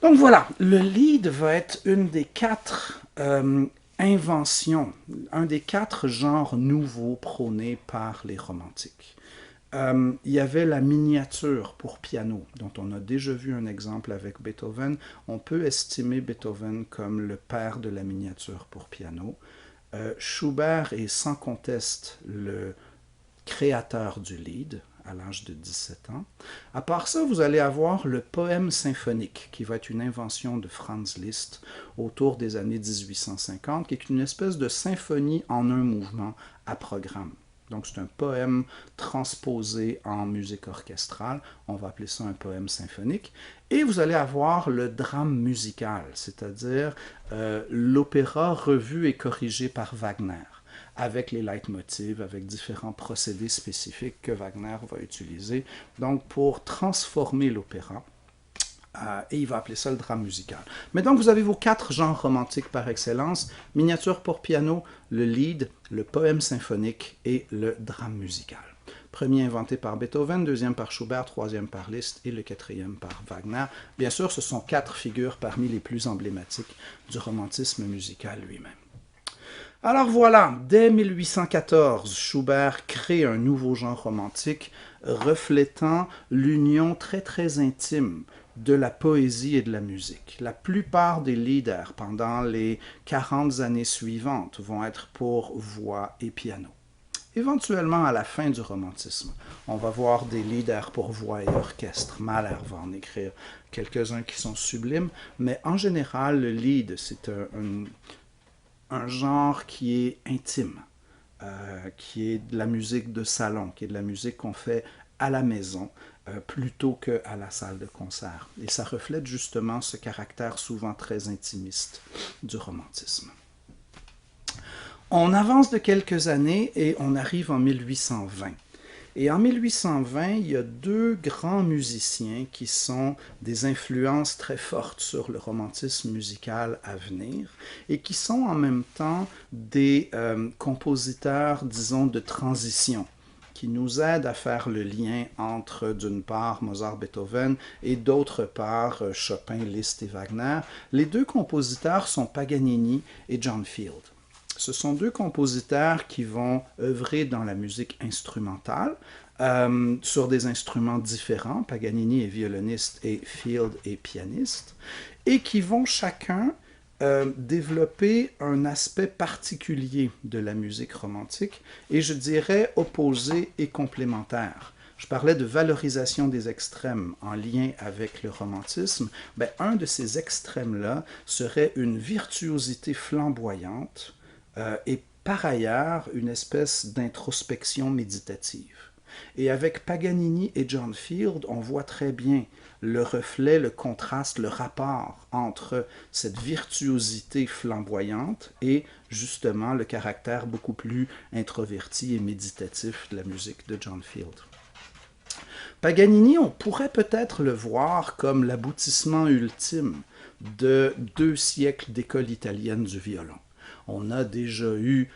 Donc voilà, le lead va être une des 4 invention, un des 4 genres nouveaux prônés par les romantiques. Il y avait la miniature pour piano, dont on a déjà vu un exemple avec Beethoven. On peut estimer Beethoven comme le père de la miniature pour piano. Schubert est sans conteste le créateur du lied à l'âge de 17 ans. À part ça, vous allez avoir le poème symphonique, qui va être une invention de Franz Liszt autour des années 1850, qui est une espèce de symphonie en un mouvement à programme. Donc c'est un poème transposé en musique orchestrale, on va appeler ça un poème symphonique. Et vous allez avoir le drame musical, c'est-à-dire l'opéra revu et corrigé par Wagner, avec les leitmotivs, avec différents procédés spécifiques que Wagner va utiliser, donc pour transformer l'opéra. Et il va appeler ça le drame musical. Mais donc vous avez vos 4 genres romantiques par excellence, miniature pour piano, le lied, le poème symphonique et le drame musical. Premier inventé par Beethoven, deuxième par Schubert, troisième par Liszt et le quatrième par Wagner. Bien sûr, ce sont 4 figures parmi les plus emblématiques du romantisme musical lui-même. Alors voilà, dès 1814, Schubert crée un nouveau genre romantique reflétant l'union très très intime de la poésie et de la musique. La plupart des leaders pendant les 40 années suivantes vont être pour voix et piano. Éventuellement, à la fin du romantisme, on va voir des leaders pour voix et orchestre. Mahler va en écrire quelques-uns qui sont sublimes, mais en général, le lead, c'est un genre qui est intime, qui est de la musique de salon, qui est de la musique qu'on fait à la maison, plutôt qu'à la salle de concert. Et ça reflète justement ce caractère souvent très intimiste du romantisme. On avance de quelques années et on arrive en 1820. Et en 1820, il y a 2 grands musiciens qui sont des influences très fortes sur le romantisme musical à venir et qui sont en même temps des compositeurs, disons, de transition, qui nous aident à faire le lien entre, d'une part, Mozart, Beethoven et d'autre part, Chopin, Liszt et Wagner. Les 2 compositeurs sont Paganini et John Field. Ce sont 2 compositeurs qui vont œuvrer dans la musique instrumentale, sur des instruments différents. Paganini est violoniste et Field est pianiste, et qui vont chacun développer un aspect particulier de la musique romantique et je dirais opposé et complémentaire. Je parlais de valorisation des extrêmes en lien avec le romantisme. Ben, un de ces extrêmes-là serait une virtuosité flamboyante et par ailleurs une espèce d'introspection méditative. Et avec Paganini et John Field, on voit très bien le reflet, le contraste, le rapport entre cette virtuosité flamboyante et justement le caractère beaucoup plus introverti et méditatif de la musique de John Field. Paganini, on pourrait peut-être le voir comme l'aboutissement ultime de 2 siècles d'école italienne du violon. On a déjà eu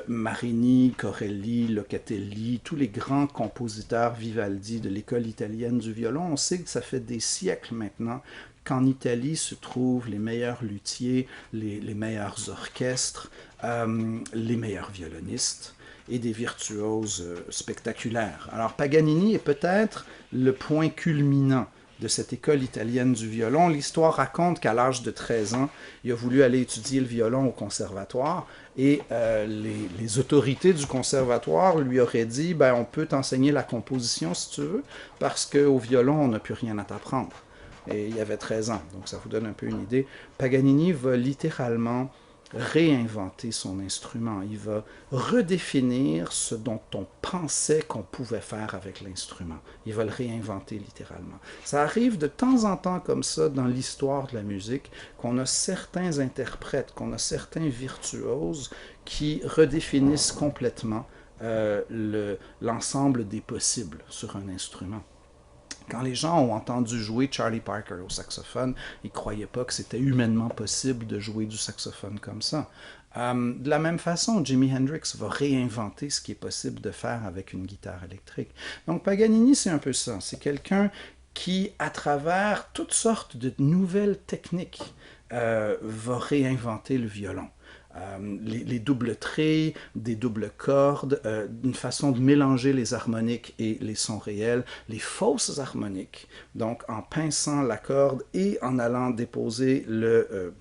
Marini, Corelli, Locatelli, tous les grands compositeurs Vivaldi de l'école italienne du violon. On sait que ça fait des siècles maintenant qu'en Italie se trouvent les meilleurs luthiers, les meilleurs orchestres, les meilleurs violonistes et des virtuoses spectaculaires. Alors Paganini est peut-être le point culminant de cette école italienne du violon. L'histoire raconte qu'à l'âge de 13 ans, il a voulu aller étudier le violon au conservatoire et les autorités du conservatoire lui auraient dit « ben, on peut t'enseigner la composition si tu veux, parce qu'au violon, on n'a plus rien à t'apprendre. » Et il avait 13 ans, donc ça vous donne un peu une idée. Paganini va littéralement réinventer son instrument. Il va redéfinir ce dont on pensait qu'on pouvait faire avec l'instrument. Il va le réinventer littéralement. Ça arrive de temps en temps comme ça dans l'histoire de la musique, qu'on a certains interprètes, qu'on a certains virtuoses qui redéfinissent complètement l'ensemble des possibles sur un instrument. Quand les gens ont entendu jouer Charlie Parker au saxophone, ils ne croyaient pas que c'était humainement possible de jouer du saxophone comme ça. De la même façon, Jimi Hendrix va réinventer ce qui est possible de faire avec une guitare électrique. Donc Paganini, c'est un peu ça. C'est quelqu'un qui, à travers toutes sortes de nouvelles techniques, va réinventer le violon. Les doubles traits, des doubles cordes, une façon de mélanger les harmoniques et les sons réels, les fausses harmoniques, donc en pinçant la corde et en allant déposer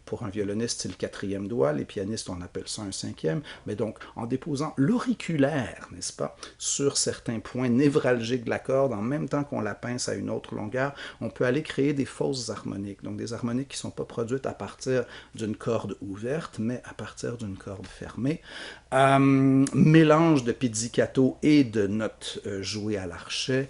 pour un violoniste, c'est le 4e doigt, les pianistes, on appelle ça un 5e, mais donc en déposant l'auriculaire, n'est-ce pas, sur certains points névralgiques de la corde, en même temps qu'on la pince à une autre longueur, on peut aller créer des fausses harmoniques, donc des harmoniques qui ne sont pas produites à partir d'une corde ouverte, mais à partir d'une corde fermée. Mélange de pizzicato et de notes jouées à l'archet.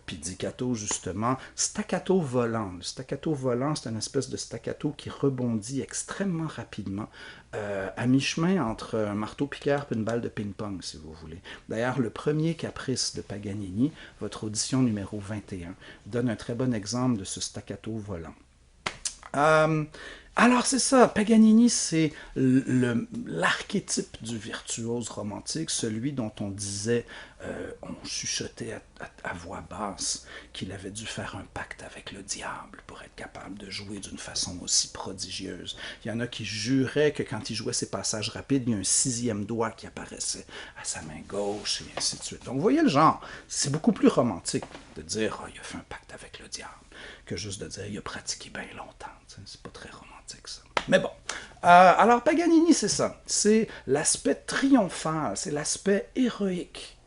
Pizzicato, justement. Staccato volant. Le staccato volant, c'est une espèce de staccato qui rebondit extrêmement rapidement, à mi-chemin entre un marteau-piqueur et une balle de ping-pong, si vous voulez. D'ailleurs, le premier caprice de Paganini, votre audition numéro 21, donne un très bon exemple de ce staccato volant. Alors c'est ça, Paganini c'est l'archétype du virtuose romantique, celui dont on disait, on chuchotait à voix basse qu'il avait dû faire un pacte avec le diable pour être capable de jouer d'une façon aussi prodigieuse. Il y en a qui juraient que quand il jouait ses passages rapides, il y a un 6e doigt qui apparaissait à sa main gauche et ainsi de suite. Donc vous voyez le genre, c'est beaucoup plus romantique de dire « il a fait un pacte avec le diable » que juste de dire « il a pratiqué bien longtemps ». C'est pas très romantique, ça. Mais bon. Alors, Paganini, c'est ça. C'est l'aspect triomphal, c'est l'aspect héroïque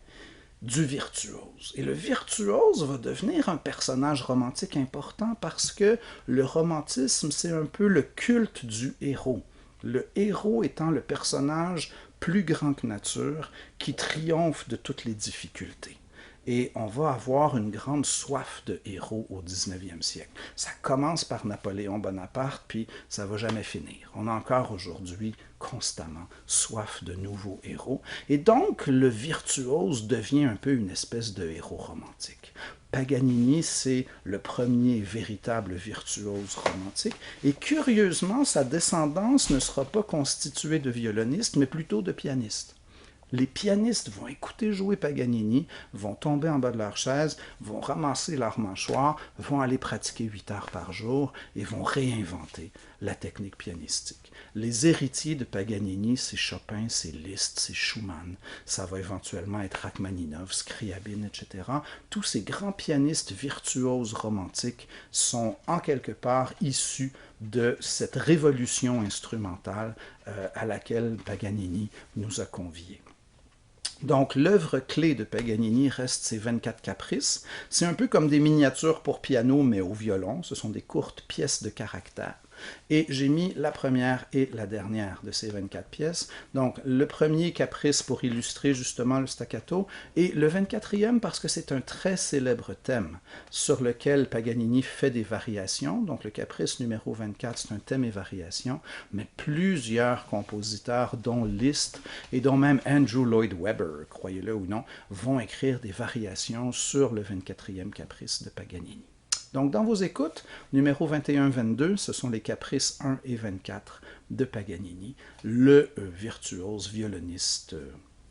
du virtuose. Et le virtuose va devenir un personnage romantique important parce que le romantisme, c'est un peu le culte du héros. Le héros étant le personnage plus grand que nature qui triomphe de toutes les difficultés. Et on va avoir une grande soif de héros au 19e siècle. Ça commence par Napoléon Bonaparte, puis ça ne va jamais finir. On a encore aujourd'hui constamment soif de nouveaux héros. Et donc, le virtuose devient un peu une espèce de héros romantique. Paganini, c'est le premier véritable virtuose romantique. Et curieusement, sa descendance ne sera pas constituée de violonistes, mais plutôt de pianistes. Les pianistes vont écouter jouer Paganini, vont tomber en bas de leur chaise, vont ramasser leur mâchoire, vont aller pratiquer 8 heures par jour et vont réinventer la technique pianistique. Les héritiers de Paganini, c'est Chopin, c'est Liszt, c'est Schumann, ça va éventuellement être Rachmaninov, Scriabine, etc. Tous ces grands pianistes virtuoses romantiques sont en quelque part issus de cette révolution instrumentale à laquelle Paganini nous a conviés. Donc, l'œuvre clé de Paganini reste ses 24 caprices. C'est un peu comme des miniatures pour piano, mais au violon. Ce sont des courtes pièces de caractère. Et j'ai mis la première et la dernière de ces 24 pièces. Donc, le premier caprice pour illustrer justement le staccato, et le 24e parce que c'est un très célèbre thème sur lequel Paganini fait des variations. Donc, le caprice numéro 24, c'est un thème et variation, mais plusieurs compositeurs, dont Liszt et dont même Andrew Lloyd Webber, croyez-le ou non, vont écrire des variations sur le 24e caprice de Paganini. Donc, dans vos écoutes, numéro 21-22, ce sont les caprices 1 et 24 de Paganini, le virtuose violoniste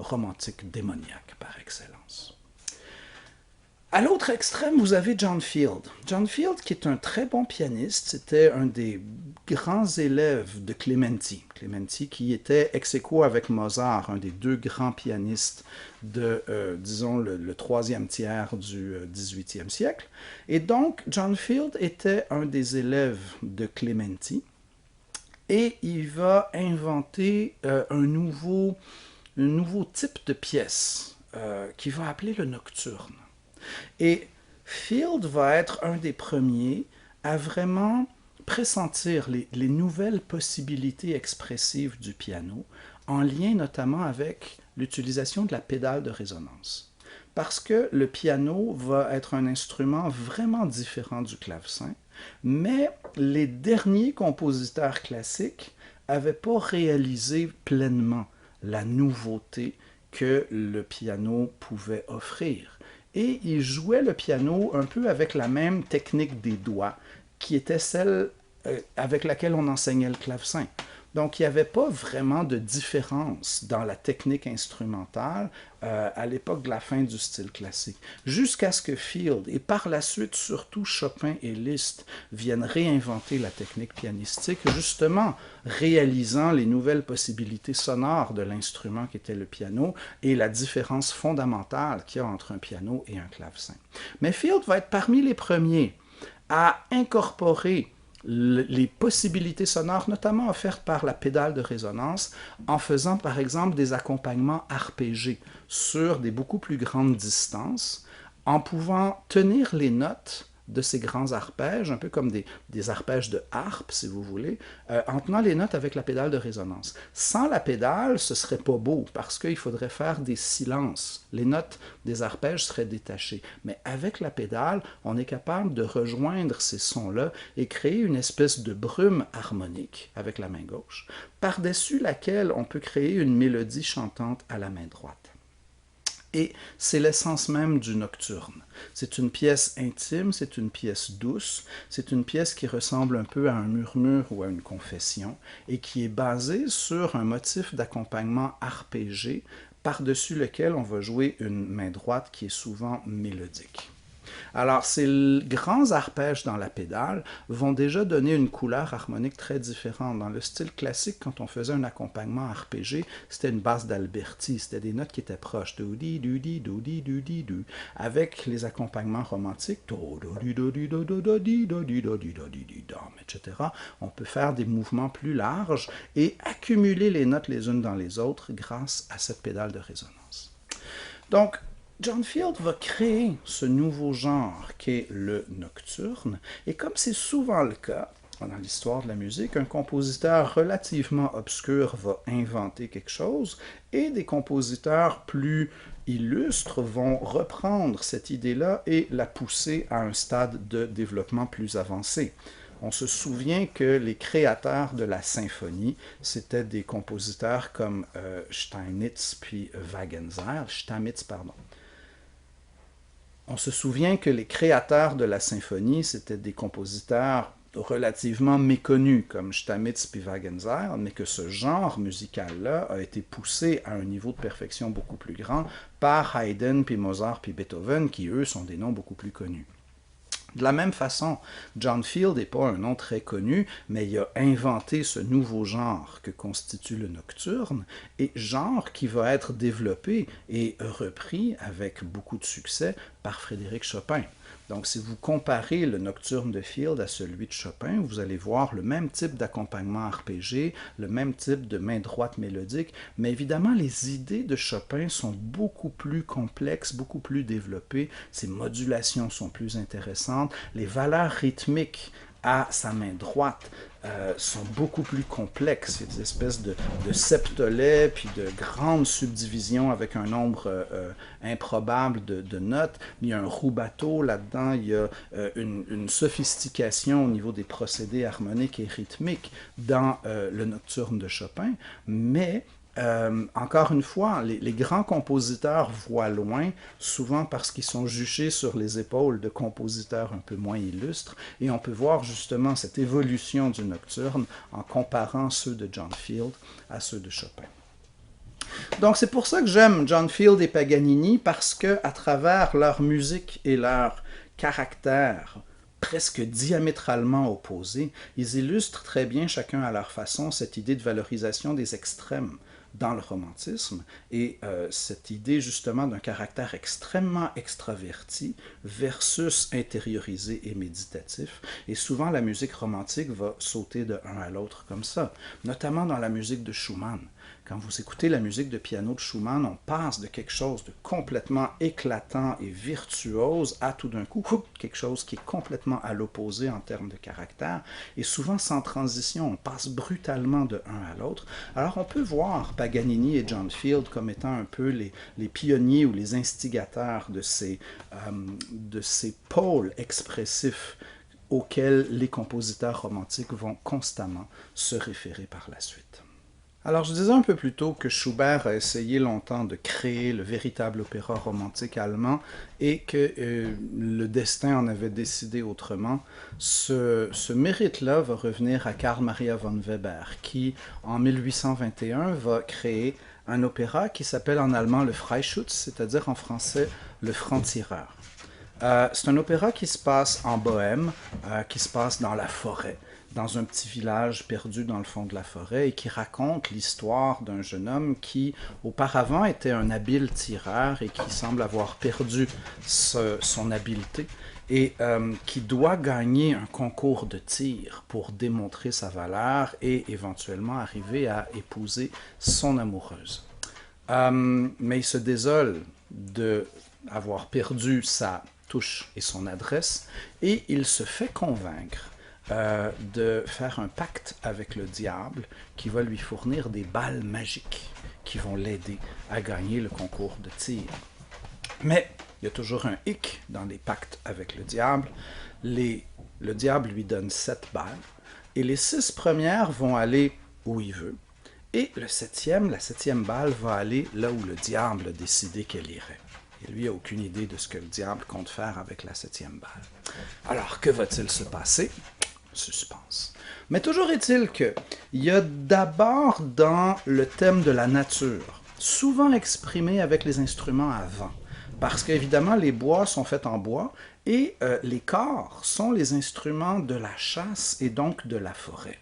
romantique démoniaque par excellence. À l'autre extrême, vous avez John Field. John Field, qui est un très bon pianiste, c'était un des grands élèves de Clementi. Clementi qui était ex aequo avec Mozart, un des deux grands pianistes de, disons, le troisième tiers du XVIIIe siècle. Et donc, John Field était un des élèves de Clementi et il va inventer un nouveau type de pièce qu'il va appeler le nocturne. Et Field va être un des premiers à vraiment pressentir les nouvelles possibilités expressives du piano, en lien notamment avec l'utilisation de la pédale de résonance. Parce que le piano va être un instrument vraiment différent du clavecin, mais les derniers compositeurs classiques n'avaient pas réalisé pleinement la nouveauté que le piano pouvait offrir. Et il jouait le piano un peu avec la même technique des doigts, qui était celle avec laquelle on enseignait le clavecin. Donc, il n'y avait pas vraiment de différence dans la technique instrumentale à l'époque de la fin du style classique. Jusqu'à ce que Field, et par la suite surtout Chopin et Liszt, viennent réinventer la technique pianistique, justement réalisant les nouvelles possibilités sonores de l'instrument qui était le piano et la différence fondamentale qu'il y a entre un piano et un clavecin. Mais Field va être parmi les premiers à incorporer les possibilités sonores, notamment offertes par la pédale de résonance, en faisant par exemple des accompagnements arpégés sur des beaucoup plus grandes distances, en pouvant tenir les notes de ces grands arpèges, un peu comme des arpèges de harpe, si vous voulez, en tenant les notes avec la pédale de résonance. Sans la pédale, ce serait pas beau, parce qu'il faudrait faire des silences. Les notes des arpèges seraient détachées. Mais avec la pédale, on est capable de rejoindre ces sons-là et créer une espèce de brume harmonique avec la main gauche, par-dessus laquelle on peut créer une mélodie chantante à la main droite. Et c'est l'essence même du nocturne. C'est une pièce intime, c'est une pièce douce, c'est une pièce qui ressemble un peu à un murmure ou à une confession, et qui est basée sur un motif d'accompagnement arpégé, par-dessus lequel on va jouer une main droite qui est souvent mélodique. Alors, ces grands arpèges dans la pédale vont déjà donner une couleur harmonique très différente. Dans le style classique, quand on faisait un accompagnement arpégé, c'était une basse d'Alberti, c'était des notes qui étaient proches, doudi, doudi, doudi, doudi, doudi. Avec les accompagnements romantiques, etc., on peut faire des mouvements plus larges et accumuler les notes les unes dans les autres grâce à cette pédale de résonance. Donc, John Field va créer ce nouveau genre qu'est le nocturne, et comme c'est souvent le cas dans l'histoire de la musique, un compositeur relativement obscur va inventer quelque chose, et des compositeurs plus illustres vont reprendre cette idée-là et la pousser à un stade de développement plus avancé. On se souvient que les créateurs de la symphonie, c'était des compositeurs comme Stamitz puis Stamitz, pardon. On se souvient que les créateurs de la symphonie, c'était des compositeurs relativement méconnus, comme Stamitz puis Wagenseil, mais que ce genre musical-là a été poussé à un niveau de perfection beaucoup plus grand par Haydn puis Mozart puis Beethoven, qui eux sont des noms beaucoup plus connus. De la même façon, John Field n'est pas un nom très connu, mais il a inventé ce nouveau genre que constitue le nocturne, et genre qui va être développé et repris avec beaucoup de succès par Frédéric Chopin. Donc, si vous comparez le Nocturne de Field à celui de Chopin, vous allez voir le même type d'accompagnement arpégé, le même type de main droite mélodique, mais évidemment, les idées de Chopin sont beaucoup plus complexes, beaucoup plus développées, ses modulations sont plus intéressantes, les valeurs rythmiques à sa main droite sont beaucoup plus complexes. Il y a des espèces de septolets, puis de grandes subdivisions avec un nombre improbable de notes. Il y a un rubato là-dedans, il y a une sophistication au niveau des procédés harmoniques et rythmiques dans le Nocturne de Chopin, mais encore une fois, les grands compositeurs voient loin, souvent parce qu'ils sont juchés sur les épaules de compositeurs un peu moins illustres, et on peut voir justement cette évolution du nocturne en comparant ceux de John Field à ceux de Chopin. Donc c'est pour ça que j'aime John Field et Paganini, parce que à travers leur musique et leur caractère presque diamétralement opposés, ils illustrent très bien chacun à leur façon cette idée de valorisation des extrêmes dans le romantisme, et cette idée justement d'un caractère extrêmement extraverti versus intériorisé et méditatif. Et souvent la musique romantique va sauter de un à l'autre comme ça, notamment dans la musique de Schumann. Quand vous écoutez la musique de piano de Schumann, on passe de quelque chose de complètement éclatant et virtuose à tout d'un coup quelque chose qui est complètement à l'opposé en termes de caractère, et souvent sans transition, on passe brutalement de un à l'autre. Alors on peut voir Paganini et John Field comme étant un peu les pionniers ou les instigateurs de ces pôles expressifs auxquels les compositeurs romantiques vont constamment se référer par la suite. Alors, je disais un peu plus tôt que Schubert a essayé longtemps de créer le véritable opéra romantique allemand et que le destin en avait décidé autrement. Ce mérite-là va revenir à Carl Maria von Weber, qui, en 1821, va créer un opéra qui s'appelle en allemand le Freischütz, c'est-à-dire en français le franc-tireur. C'est un opéra qui se passe en Bohême, qui se passe dans la forêt, dans un petit village perdu dans le fond de la forêt, et qui raconte l'histoire d'un jeune homme qui auparavant était un habile tireur et qui semble avoir perdu son habileté et qui doit gagner un concours de tir pour démontrer sa valeur et éventuellement arriver à épouser son amoureuse. Mais il se désole d'avoir perdu sa touche et son adresse, et il se fait convaincre de faire un pacte avec le diable qui va lui fournir des balles magiques qui vont l'aider à gagner le concours de tir. Mais il y a toujours un hic dans les pactes avec le diable. Le diable lui donne 7 balles, et les 6 premières vont aller où il veut, et la septième balle va aller là où le diable a décidé qu'elle irait. Et lui n'a aucune idée de ce que le diable compte faire avec la 7e balle. Alors, que va-t-il se passer? Suspense. Mais toujours est-il qu'il y a d'abord dans le thème de la nature, souvent exprimé avec les instruments à vent, parce qu'évidemment les bois sont faits en bois, et les corps sont les instruments de la chasse et donc de la forêt.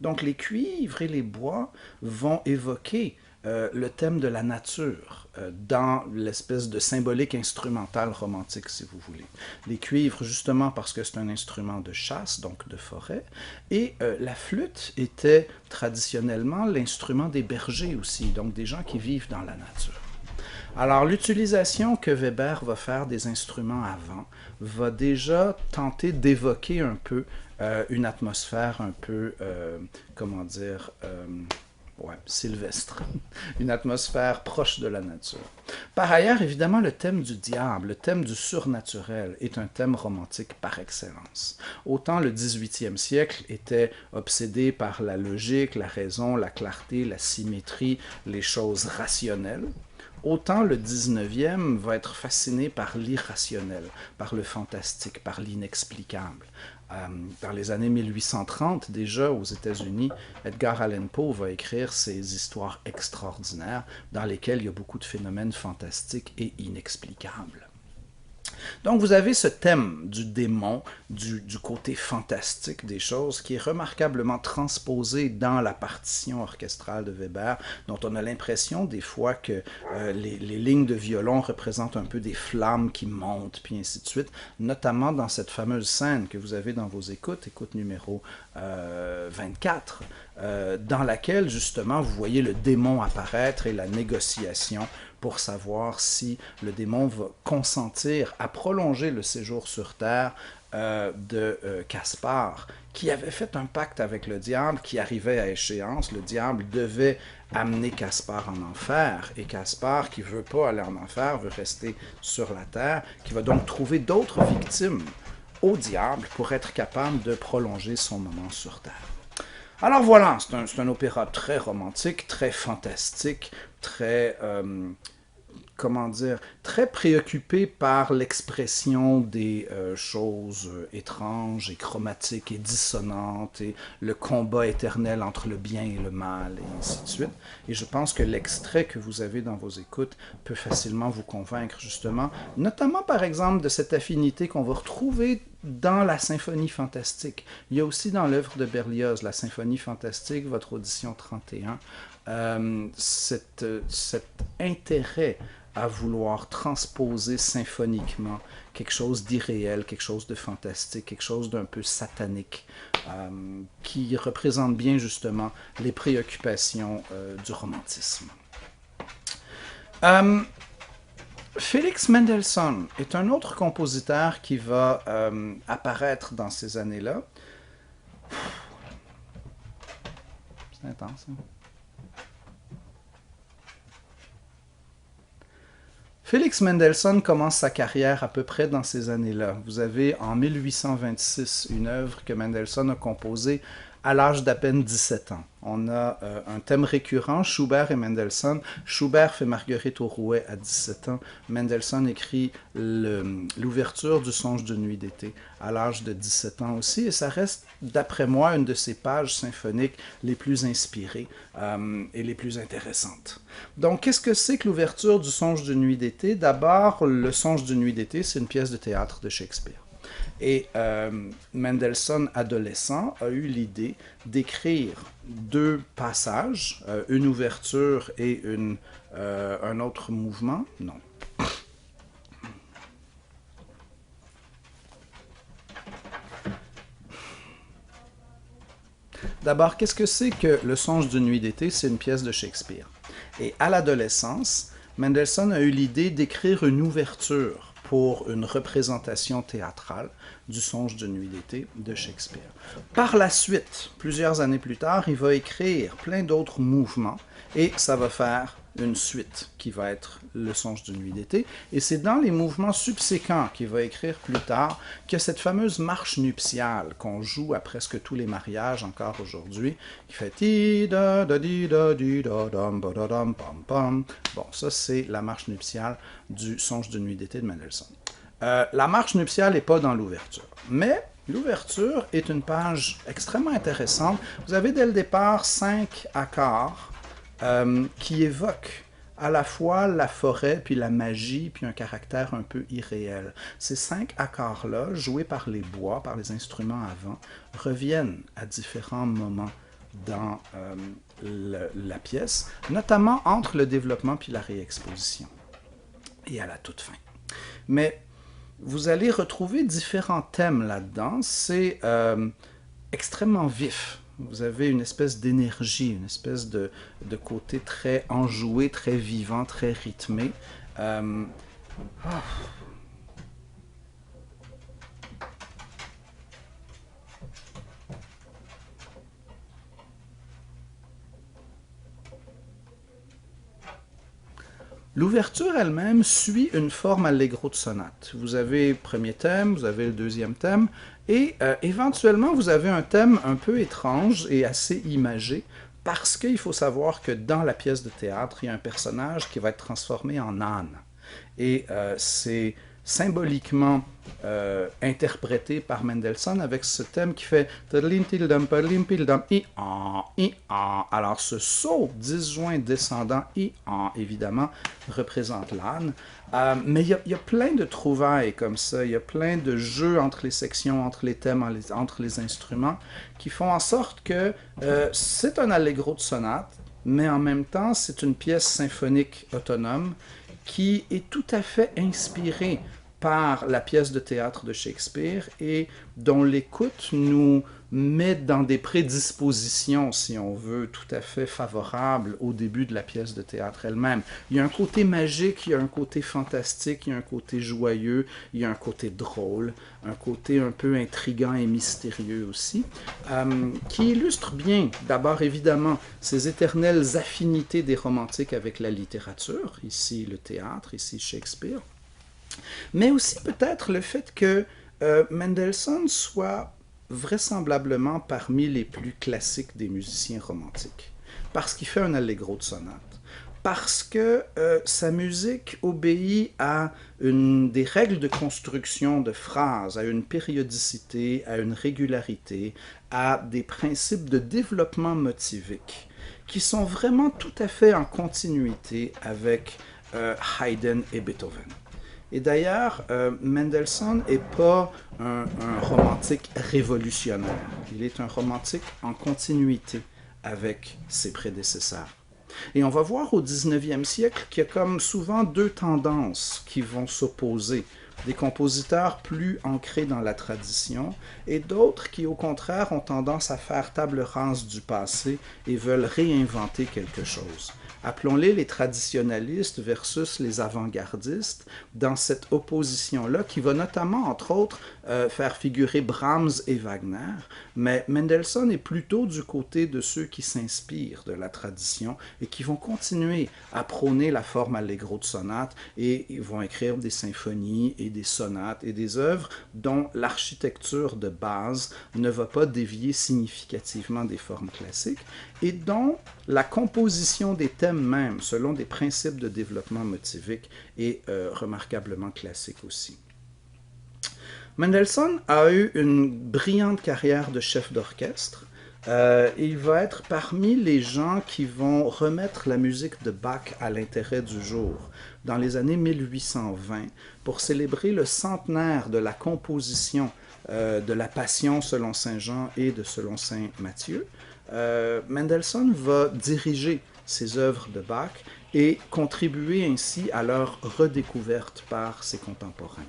Donc les cuivres et les bois vont évoquer le thème de la nature dans l'espèce de symbolique instrumentale romantique, si vous voulez. Les cuivres, justement, parce que c'est un instrument de chasse, donc de forêt, et la flûte était traditionnellement l'instrument des bergers aussi, donc des gens qui vivent dans la nature. Alors, l'utilisation que Weber va faire des instruments à vent va déjà tenter d'évoquer un peu une atmosphère un peu, sylvestre, une atmosphère proche de la nature. Par ailleurs, évidemment, le thème du diable, le thème du surnaturel est un thème romantique par excellence. Autant le 18e siècle était obsédé par la logique, la raison, la clarté, la symétrie, les choses rationnelles, autant le 19e va être fasciné par l'irrationnel, par le fantastique, par l'inexplicable. Dans les années 1830, déjà aux États-Unis, Edgar Allan Poe va écrire ces histoires extraordinaires dans lesquelles il y a beaucoup de phénomènes fantastiques et inexplicables. Donc vous avez ce thème du démon, du côté fantastique des choses, qui est remarquablement transposé dans la partition orchestrale de Weber, dont on a l'impression des fois que les lignes de violon représentent un peu des flammes qui montent, puis ainsi de suite, notamment dans cette fameuse scène que vous avez dans vos écoutes, écoute numéro 24, dans laquelle justement vous voyez le démon apparaître et la négociation pour savoir si le démon va consentir à prolonger le séjour sur Terre de Caspar, qui avait fait un pacte avec le diable qui arrivait à échéance. Le diable devait amener Caspar en enfer, et Caspar, qui ne veut pas aller en enfer, veut rester sur la Terre, qui va donc trouver d'autres victimes au diable pour être capable de prolonger son moment sur Terre. Alors voilà, c'est un opéra très romantique, très fantastique, très, comment dire, très préoccupé par l'expression des choses étranges et chromatiques et dissonantes et le combat éternel entre le bien et le mal et ainsi de suite. Et je pense que l'extrait que vous avez dans vos écoutes peut facilement vous convaincre justement, notamment par exemple de cette affinité qu'on va retrouver dans la symphonie fantastique. Il y a aussi dans l'œuvre de Berlioz, la symphonie fantastique, votre audition 31, cet intérêt à vouloir transposer symphoniquement quelque chose d'irréel, quelque chose de fantastique, quelque chose d'un peu satanique, qui représente bien justement les préoccupations du romantisme. Félix Mendelssohn est un autre compositeur qui va apparaître dans ces années-là. C'est intense, hein? Félix Mendelssohn commence sa carrière à peu près dans ces années-là. Vous avez en 1826 une œuvre que Mendelssohn a composée à l'âge d'à peine 17 ans. On a un thème récurrent, Schubert et Mendelssohn. Schubert fait Marguerite au Rouet à 17 ans. Mendelssohn écrit l'ouverture du Songe de nuit d'été à l'âge de 17 ans aussi. Et ça reste, d'après moi, une de ses pages symphoniques les plus inspirées et les plus intéressantes. Donc, qu'est-ce que c'est que l'ouverture du Songe de nuit d'été? D'abord, le Songe de nuit d'été, c'est une pièce de théâtre de Shakespeare. Et Mendelssohn, adolescent, a eu l'idée d'écrire deux passages, une ouverture et un autre mouvement. Non. D'abord, qu'est-ce que c'est que Le Songe d'une nuit d'été? C'est une pièce de Shakespeare. Et à l'adolescence, Mendelssohn a eu l'idée d'écrire une ouverture pour une représentation théâtrale du Songe de nuit d'été de Shakespeare. Par la suite, plusieurs années plus tard, il va écrire plein d'autres mouvements et ça va faire une suite qui va être le Songe de nuit d'été. Et c'est dans les mouvements subséquents qu'il va écrire plus tard que cette fameuse marche nuptiale qu'on joue à presque tous les mariages encore aujourd'hui, qui fait ti da da di da di da dam ba da dam pam pam. Bon, ça c'est la marche nuptiale du Songe de nuit d'été de Mendelssohn. La marche nuptiale n'est pas dans l'ouverture, mais l'ouverture est une page extrêmement intéressante. Vous avez dès le départ 5 accords qui évoquent à la fois la forêt, puis la magie, puis un caractère un peu irréel. Ces 5 accords-là, joués par les bois, par les instruments à vent, reviennent à différents moments dans la pièce, notamment entre le développement puis la réexposition, et à la toute fin. Mais vous allez retrouver différents thèmes là-dedans. C'est extrêmement vif. Vous avez une espèce d'énergie, une espèce de côté très enjoué, très vivant, très rythmé. L'ouverture elle-même suit une forme allegro de sonate. Vous avez le premier thème, vous avez le deuxième thème, et éventuellement vous avez un thème un peu étrange et assez imagé, parce qu'il faut savoir que dans la pièce de théâtre, il y a un personnage qui va être transformé en âne. Et c'est symboliquement interprété par Mendelssohn avec ce thème qui fait alors ce saut 10 joints descendant évidemment représente l'âne. Mais il y a plein de trouvailles comme ça, il y a plein de jeux entre les sections, entre les thèmes, entre les instruments qui font en sorte que c'est un allegro de sonate, mais en même temps c'est une pièce symphonique autonome qui est tout à fait inspirée par la pièce de théâtre de Shakespeare et dont l'écoute nous met dans des prédispositions, si on veut, tout à fait favorables au début de la pièce de théâtre elle-même. Il y a un côté magique, il y a un côté fantastique, il y a un côté joyeux, il y a un côté drôle, un côté un peu intriguant et mystérieux aussi, qui illustre bien, d'abord évidemment, ces éternelles affinités des romantiques avec la littérature, ici le théâtre, ici Shakespeare, mais aussi peut-être le fait que Mendelssohn soit vraisemblablement parmi les plus classiques des musiciens romantiques, parce qu'il fait un allegro de sonate, parce que sa musique obéit à des règles de construction de phrases, à une périodicité, à une régularité, à des principes de développement motivique, qui sont vraiment tout à fait en continuité avec Haydn et Beethoven. Et d'ailleurs, Mendelssohn n'est pas un romantique révolutionnaire. Il est un romantique en continuité avec ses prédécesseurs. Et on va voir au 19e siècle qu'il y a comme souvent deux tendances qui vont s'opposer. Des compositeurs plus ancrés dans la tradition et d'autres qui, au contraire, ont tendance à faire table rase du passé et veulent réinventer quelque chose. Appelons-les les traditionalistes versus les avant-gardistes dans cette opposition-là qui va notamment, entre autres, faire figurer Brahms et Wagner, mais Mendelssohn est plutôt du côté de ceux qui s'inspirent de la tradition et qui vont continuer à prôner la forme allegro de sonate et ils vont écrire des symphonies et des sonates et des œuvres dont l'architecture de base ne va pas dévier significativement des formes classiques et dont la composition des thèmes même, selon des principes de développement motivique, est remarquablement classique aussi. Mendelssohn a eu une brillante carrière de chef d'orchestre. Il va être parmi les gens qui vont remettre la musique de Bach à l'intérêt du jour dans les années 1820 pour célébrer le centenaire de la composition de la Passion selon Saint Jean et de selon Saint Matthieu. Mendelssohn va diriger ces œuvres de Bach et contribuer ainsi à leur redécouverte par ses contemporains.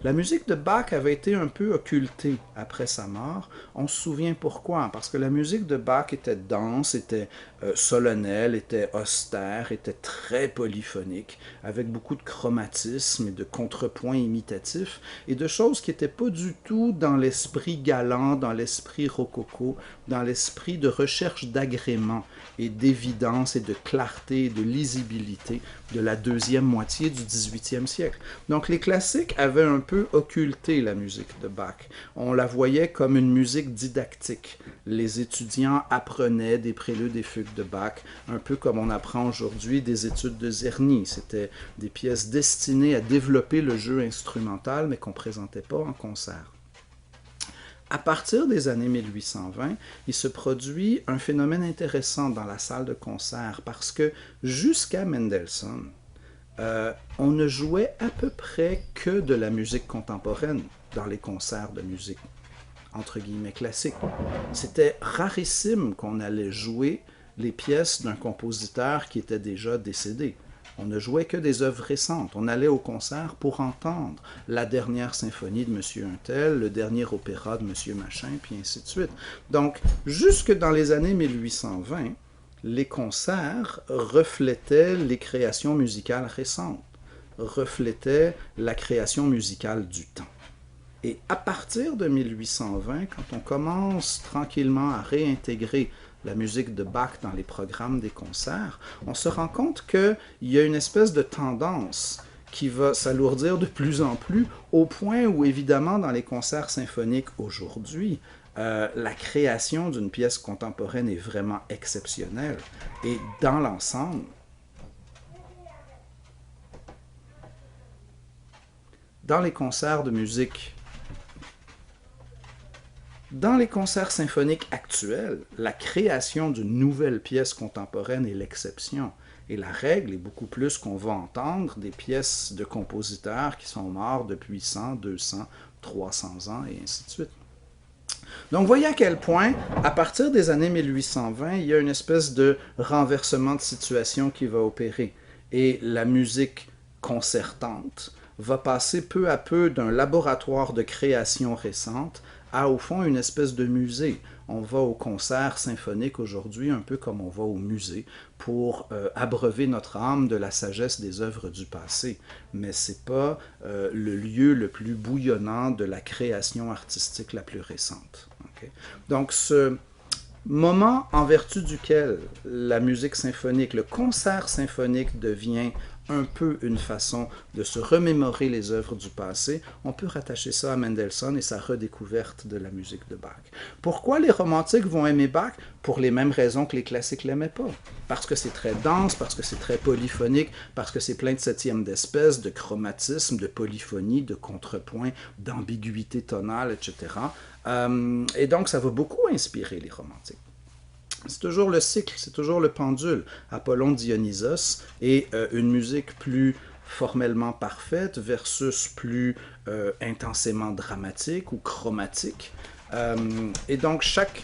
La musique de Bach avait été un peu occultée après sa mort. On se souvient pourquoi. Parce que la musique de Bach était dense, était solennelle, était austère, était très polyphonique, avec beaucoup de chromatisme et de contrepoints imitatifs, et de choses qui n'étaient pas du tout dans l'esprit galant, dans l'esprit rococo, dans l'esprit de recherche d'agrément et d'évidence et de clarté et de lisibilité de la deuxième moitié du XVIIIe siècle. Donc les classiques avaient un peu occulté la musique de Bach. On la voyait comme une musique didactique. Les étudiants apprenaient des préludes et fugues de Bach, un peu comme on apprend aujourd'hui des études de Czerny. C'était des pièces destinées à développer le jeu instrumental, mais qu'on ne présentait pas en concert. À partir des années 1820, il se produit un phénomène intéressant dans la salle de concert parce que jusqu'à Mendelssohn, on ne jouait à peu près que de la musique contemporaine dans les concerts de musique, entre guillemets, classique. C'était rarissime qu'on allait jouer les pièces d'un compositeur qui était déjà décédé. On ne jouait que des œuvres récentes. On allait au concert pour entendre la dernière symphonie de Monsieur Untel, le dernier opéra de Monsieur Machin, puis ainsi de suite. Donc, jusque dans les années 1820, les concerts reflétaient les créations musicales récentes, reflétaient la création musicale du temps. Et à partir de 1820, quand on commence tranquillement à réintégrer la musique de Bach dans les programmes des concerts, on se rend compte qu'il y a une espèce de tendance qui va s'alourdir de plus en plus, au point où, évidemment, dans les concerts symphoniques aujourd'hui, la création d'une pièce contemporaine est vraiment exceptionnelle. Et dans l'ensemble, Dans les concerts de musique, dans les concerts symphoniques actuels, la création d'une nouvelle pièce contemporaine est l'exception. Et la règle est beaucoup plus qu'on va entendre des pièces de compositeurs qui sont morts depuis 100, 200, 300 ans, et ainsi de suite. Donc, voyez à quel point, à partir des années 1820, il y a une espèce de renversement de situation qui va opérer. Et la musique concertante va passer peu à peu d'un laboratoire de création récente à, au fond, une espèce de musée. On va au concert symphonique aujourd'hui, un peu comme on va au musée, pour abreuver notre âme de la sagesse des œuvres du passé. Mais ce n'est pas le lieu le plus bouillonnant de la création artistique la plus récente. Okay? Donc, ce moment en vertu duquel la musique symphonique, le concert symphonique devient un peu une façon de se remémorer les œuvres du passé, on peut rattacher ça à Mendelssohn et sa redécouverte de la musique de Bach. Pourquoi les romantiques vont aimer Bach? Pour les mêmes raisons que les classiques ne l'aimaient pas. Parce que c'est très dense, parce que c'est très polyphonique, parce que c'est plein de septièmes d'espèces, de chromatisme, de polyphonie, de contrepoint, d'ambiguïté tonale, etc. Et donc, ça va beaucoup inspirer les romantiques. C'est toujours le cycle, c'est toujours le pendule. Apollon Dionysos et une musique plus formellement parfaite versus plus intensément dramatique ou chromatique. Et donc, chaque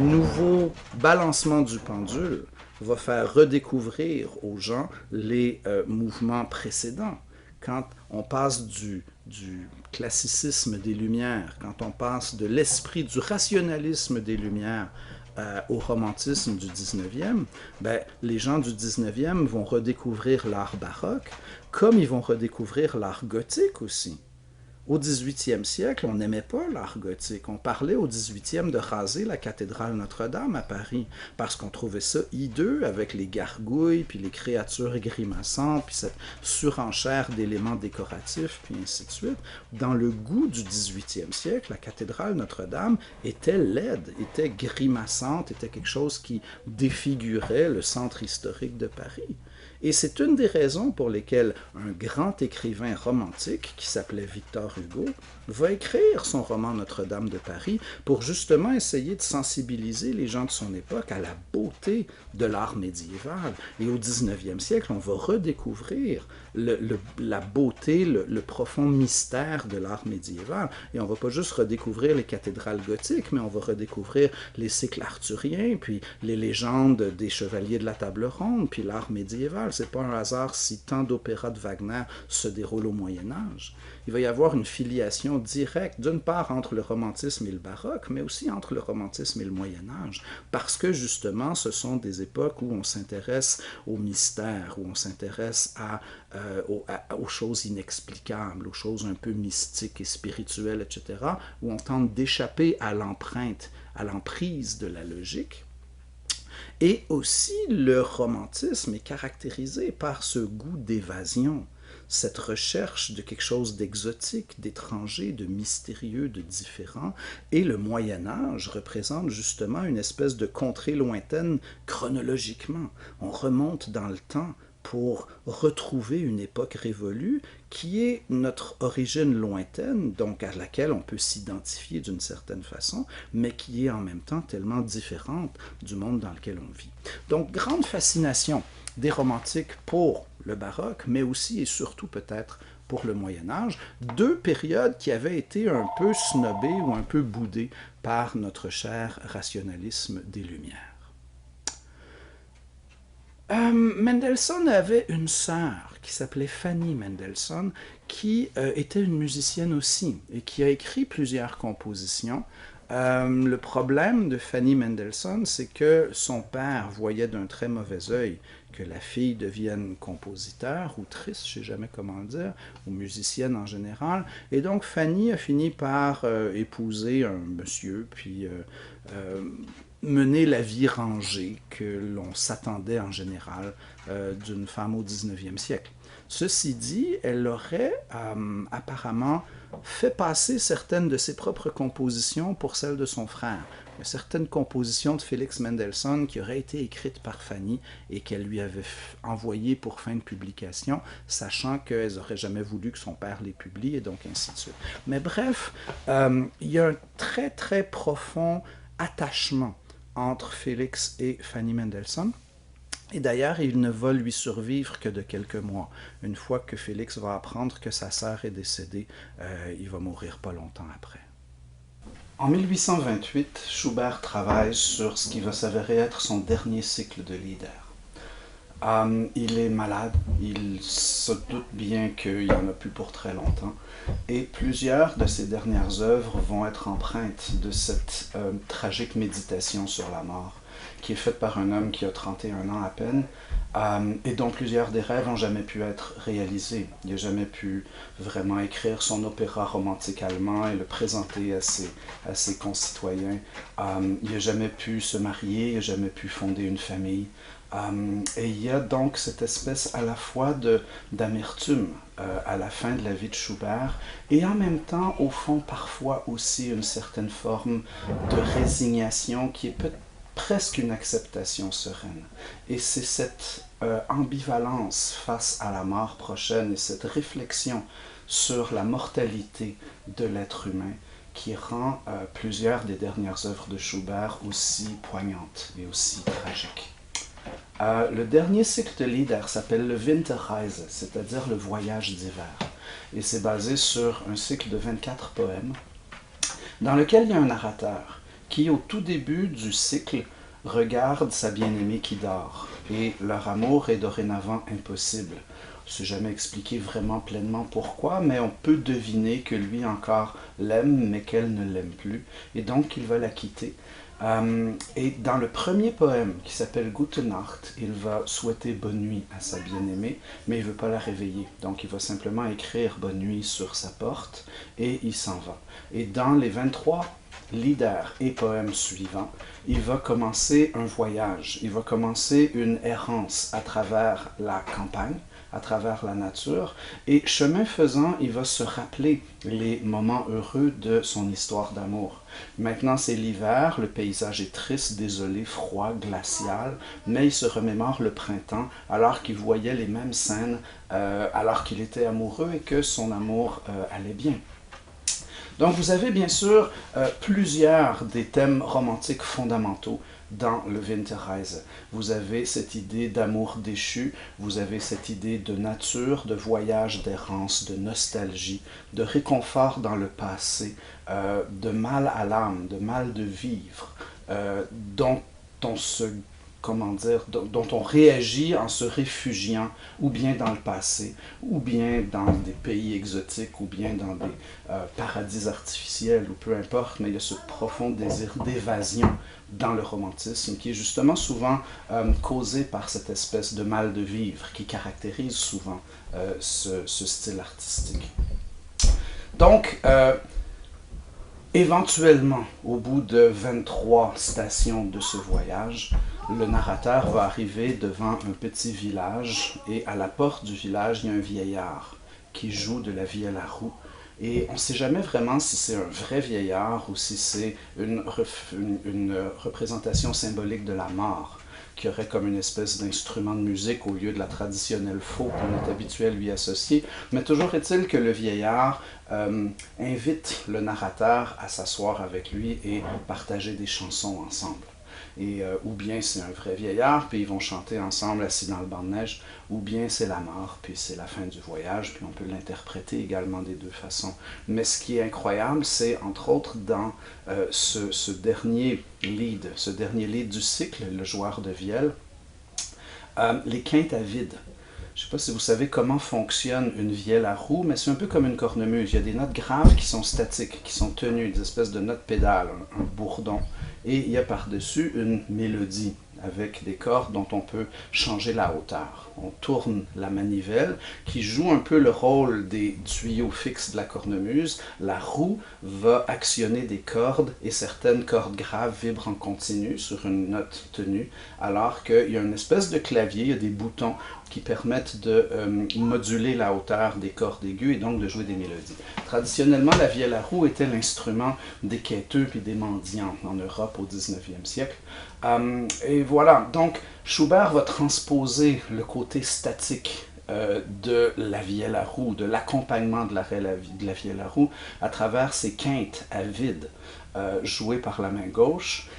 nouveau balancement du pendule va faire redécouvrir aux gens les mouvements précédents. Quand on passe du classicisme des Lumières, quand on passe de l'esprit du rationalisme des Lumières au romantisme du 19e, ben, les gens du 19e vont redécouvrir l'art baroque, comme ils vont redécouvrir l'art gothique aussi. Au 18e siècle, on n'aimait pas l'art gothique. On parlait au 18e de raser la cathédrale Notre-Dame à Paris, parce qu'on trouvait ça hideux avec les gargouilles, puis les créatures grimaçantes, puis cette surenchère d'éléments décoratifs, puis ainsi de suite. Dans le goût du 18e siècle, la cathédrale Notre-Dame était laide, était grimaçante, était quelque chose qui défigurait le centre historique de Paris. Et c'est une des raisons pour lesquelles un grand écrivain romantique, qui s'appelait Victor Hugo, va écrire son roman Notre-Dame de Paris pour justement essayer de sensibiliser les gens de son époque à la beauté de l'art médiéval. Et au 19e siècle, on va redécouvrir la beauté, le profond mystère de l'art médiéval. Et on ne va pas juste redécouvrir les cathédrales gothiques, mais on va redécouvrir les cycles arthuriens, puis les légendes des chevaliers de la table ronde, puis l'art médiéval. C'est pas un hasard si tant d'opéras de Wagner se déroulent au Moyen-Âge. Il va y avoir une filiation directe, d'une part entre le romantisme et le baroque, mais aussi entre le romantisme et le Moyen-Âge, parce que justement, ce sont des époques où on s'intéresse au mystère, où on s'intéresse aux choses inexplicables, aux choses un peu mystiques et spirituelles, etc., où on tente d'échapper à l'empreinte, à l'emprise de la logique. Et aussi, le romantisme est caractérisé par ce goût d'évasion, cette recherche de quelque chose d'exotique, d'étranger, de mystérieux, de différent. Et le Moyen-Âge représente justement une espèce de contrée lointaine chronologiquement. On remonte dans le temps pour retrouver une époque révolue qui est notre origine lointaine, donc à laquelle on peut s'identifier d'une certaine façon, mais qui est en même temps tellement différente du monde dans lequel on vit. Donc, grande fascination des romantiques pour le baroque, mais aussi et surtout peut-être pour le Moyen-Âge, deux périodes qui avaient été un peu snobées ou un peu boudées par notre cher rationalisme des Lumières. Mendelssohn avait une sœur qui s'appelait Fanny Mendelssohn, qui était une musicienne aussi et qui a écrit plusieurs compositions. Le problème de Fanny Mendelssohn, c'est que son père voyait d'un très mauvais œil que la fille devienne compositeur ou triste, je ne sais jamais comment le dire, ou musicienne en général. Et donc Fanny a fini par épouser un monsieur, puis mener la vie rangée que l'on s'attendait en général d'une femme au 19e siècle. Ceci dit, elle aurait apparemment fait passer certaines de ses propres compositions pour celles de son frère. Il y a certaines compositions de Félix Mendelssohn qui auraient été écrites par Fanny et qu'elle lui avait envoyées pour fin de publication, sachant qu'elles n'auraient jamais voulu que son père les publie, et donc ainsi de suite. Mais bref, il y a un très très profond attachement entre Félix et Fanny Mendelssohn. Et d'ailleurs, il ne va lui survivre que de quelques mois. Une fois que Félix va apprendre que sa sœur est décédée, il va mourir pas longtemps après. En 1828, Schubert travaille sur ce qui va s'avérer être son dernier cycle de Lieder. Il est malade, il se doute bien qu'il n'y en a plus pour très longtemps, et plusieurs de ses dernières œuvres vont être empreintes de cette tragique méditation sur la mort, qui est faite par un homme qui a 31 ans à peine, et dont plusieurs des rêves n'ont jamais pu être réalisés. Il n'a jamais pu vraiment écrire son opéra romantique allemand et le présenter à ses concitoyens. Il n'a jamais pu se marier, il n'a jamais pu fonder une famille. Et il y a donc cette espèce à la fois d'amertume à la fin de la vie de Schubert, et en même temps, au fond, parfois aussi une certaine forme de résignation qui est presque une acceptation sereine. Et c'est cette ambivalence face à la mort prochaine et cette réflexion sur la mortalité de l'être humain qui rend plusieurs des dernières œuvres de Schubert aussi poignantes et aussi tragiques. Le dernier cycle de Lieder s'appelle le Winterreise, c'est-à-dire le voyage d'hiver. Et c'est basé sur un cycle de 24 poèmes dans lequel il y a un narrateur qui, au tout début du cycle, regarde sa bien-aimée qui dort. Et leur amour est dorénavant impossible. On ne sait jamais expliquer vraiment pleinement pourquoi, mais on peut deviner que lui encore l'aime, mais qu'elle ne l'aime plus. Et donc, il va la quitter. Et dans le premier poème, qui s'appelle Gute Nacht, il va souhaiter bonne nuit à sa bien-aimée, mais il ne veut pas la réveiller. Donc il va simplement écrire bonne nuit sur sa porte, et il s'en va. Et dans les 23 Lieder et poèmes suivants, il va commencer un voyage, il va commencer une errance à travers la campagne, à travers la nature, et chemin faisant, il va se rappeler les moments heureux de son histoire d'amour. Maintenant, c'est l'hiver, le paysage est triste, désolé, froid, glacial, mais il se remémore le printemps alors qu'il voyait les mêmes scènes, alors qu'il était amoureux et que son amour allait bien. Donc vous avez bien sûr plusieurs des thèmes romantiques fondamentaux dans le Winterreise. Vous avez cette idée d'amour déchu, vous avez cette idée de nature, de voyage, d'errance, de nostalgie, de réconfort dans le passé, de mal à l'âme, de mal de vivre, dont on réagit en se réfugiant ou bien dans le passé, ou bien dans des pays exotiques, ou bien dans des paradis artificiels, ou peu importe, mais il y a ce profond désir d'évasion dans le romantisme qui est justement souvent causé par cette espèce de mal de vivre qui caractérise souvent ce style artistique. Donc, éventuellement, au bout de 23 stations de ce voyage, le narrateur va arriver devant un petit village et à la porte du village, il y a un vieillard qui joue de la vielle à roue. Et on ne sait jamais vraiment si c'est un vrai vieillard ou si c'est une représentation symbolique de la mort, qui aurait comme une espèce d'instrument de musique au lieu de la traditionnelle faux qu'on est habitué à lui associer. Mais toujours est-il que le vieillard invite le narrateur à s'asseoir avec lui et partager des chansons ensemble. Et ou bien c'est un vrai vieillard, puis ils vont chanter ensemble assis dans le banc de neige, ou bien c'est la mort, puis c'est la fin du voyage, puis on peut l'interpréter également des deux façons. Mais ce qui est incroyable, c'est entre autres dans ce dernier lead du cycle, le joueur de vielle, les quintes à vide. Je ne sais pas si vous savez comment fonctionne une vielle à roue, mais c'est un peu comme une cornemuse. Il y a des notes graves qui sont statiques, qui sont tenues, des espèces de notes pédales, un bourdon. Et il y a par-dessus une mélodie avec des cordes dont on peut changer la hauteur. On tourne la manivelle qui joue un peu le rôle des tuyaux fixes de la cornemuse. La roue va actionner des cordes et certaines cordes graves vibrent en continu sur une note tenue, alors qu'il y a une espèce de clavier, il y a des boutons qui permettent de moduler la hauteur des cordes aiguës et donc de jouer des mélodies. Traditionnellement, la vielle à roue était l'instrument des quêteux et des mendiants en Europe au 19e siècle. Et voilà, donc Schubert va transposer le côté statique de la vielle à roue, de l'accompagnement de la vielle à roue à travers ces quintes à vide jouées par la main gauche.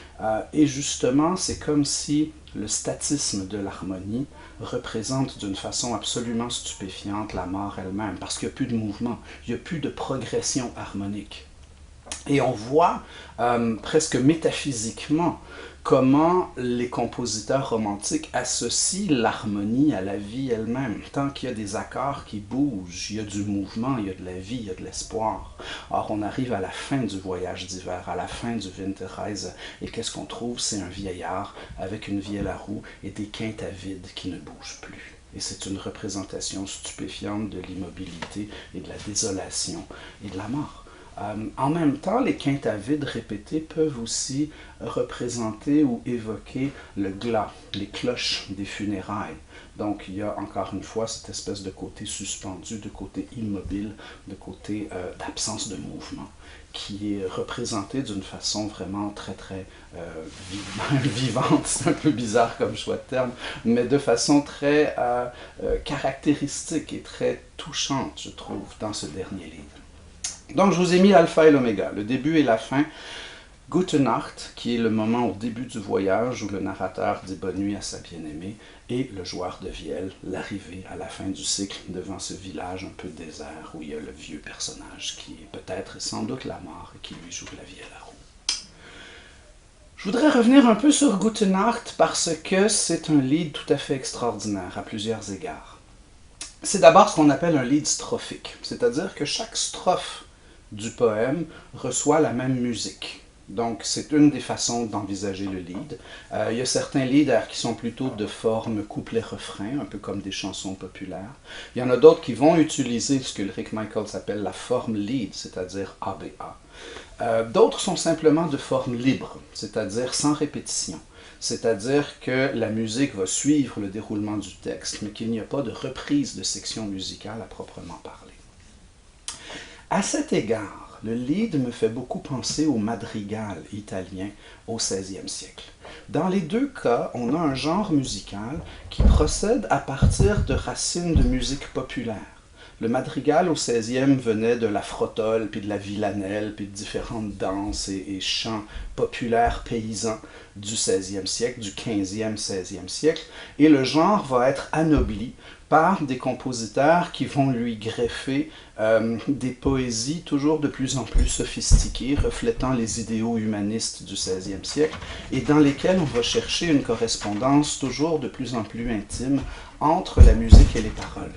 Et justement, c'est comme si le statisme de l'harmonie représente d'une façon absolument stupéfiante la mort elle-même, parce qu'il n'y a plus de mouvement, il n'y a plus de progression harmonique. Et on voit presque métaphysiquement comment les compositeurs romantiques associent l'harmonie à la vie elle-même. Tant qu'il y a des accords qui bougent, il y a du mouvement, il y a de la vie, il y a de l'espoir. Or, on arrive à la fin du voyage d'hiver, à la fin du Winterreise, et qu'est-ce qu'on trouve? C'est un vieillard avec une vielle à roue et des quintes à vide qui ne bougent plus. Et c'est une représentation stupéfiante de l'immobilité et de la désolation et de la mort. En même temps, les quintes à vide répétées peuvent aussi représenter ou évoquer le glas, les cloches des funérailles. Donc, il y a encore une fois cette espèce de côté suspendu, de côté immobile, de côté d'absence de mouvement, qui est représenté d'une façon vraiment très, très vivante. C'est un peu bizarre comme choix de terme, mais de façon très caractéristique et très touchante, je trouve, dans ce dernier livre. Donc, je vous ai mis l'alpha et l'oméga, le début et la fin. Gute Nacht, qui est le moment au début du voyage où le narrateur dit bonne nuit à sa bien-aimée, et le joueur de vielle, l'arrivée à la fin du cycle devant ce village un peu désert où il y a le vieux personnage qui est peut-être et sans doute la mort et qui lui joue la vielle à roue. Je voudrais revenir un peu sur Gute Nacht parce que c'est un lied tout à fait extraordinaire à plusieurs égards. C'est d'abord ce qu'on appelle un lied strophique, c'est-à-dire que chaque strophe du poème reçoit la même musique. Donc, c'est une des façons d'envisager le lead. Il y a certains leaders qui sont plutôt de forme couplet-refrain, un peu comme des chansons populaires. Il y en a d'autres qui vont utiliser ce qu'Ulrich Michaels appelle la forme lead, c'est-à-dire ABA. D'autres sont simplement de forme libre, c'est-à-dire sans répétition. C'est-à-dire que la musique va suivre le déroulement du texte, mais qu'il n'y a pas de reprise de section musicale à proprement parler. À cet égard, le lied me fait beaucoup penser au madrigal italien au XVIe siècle. Dans les deux cas, on a un genre musical qui procède à partir de racines de musique populaire. Le madrigal au XVIe venait de la frottole, puis de la villanelle, puis de différentes danses et chants populaires paysans du XVIe siècle, du XVe, XVIe siècle, et le genre va être anobli par des compositeurs qui vont lui greffer des poésies toujours de plus en plus sophistiquées, reflétant les idéaux humanistes du XVIe siècle, et dans lesquelles on va chercher une correspondance toujours de plus en plus intime entre la musique et les paroles.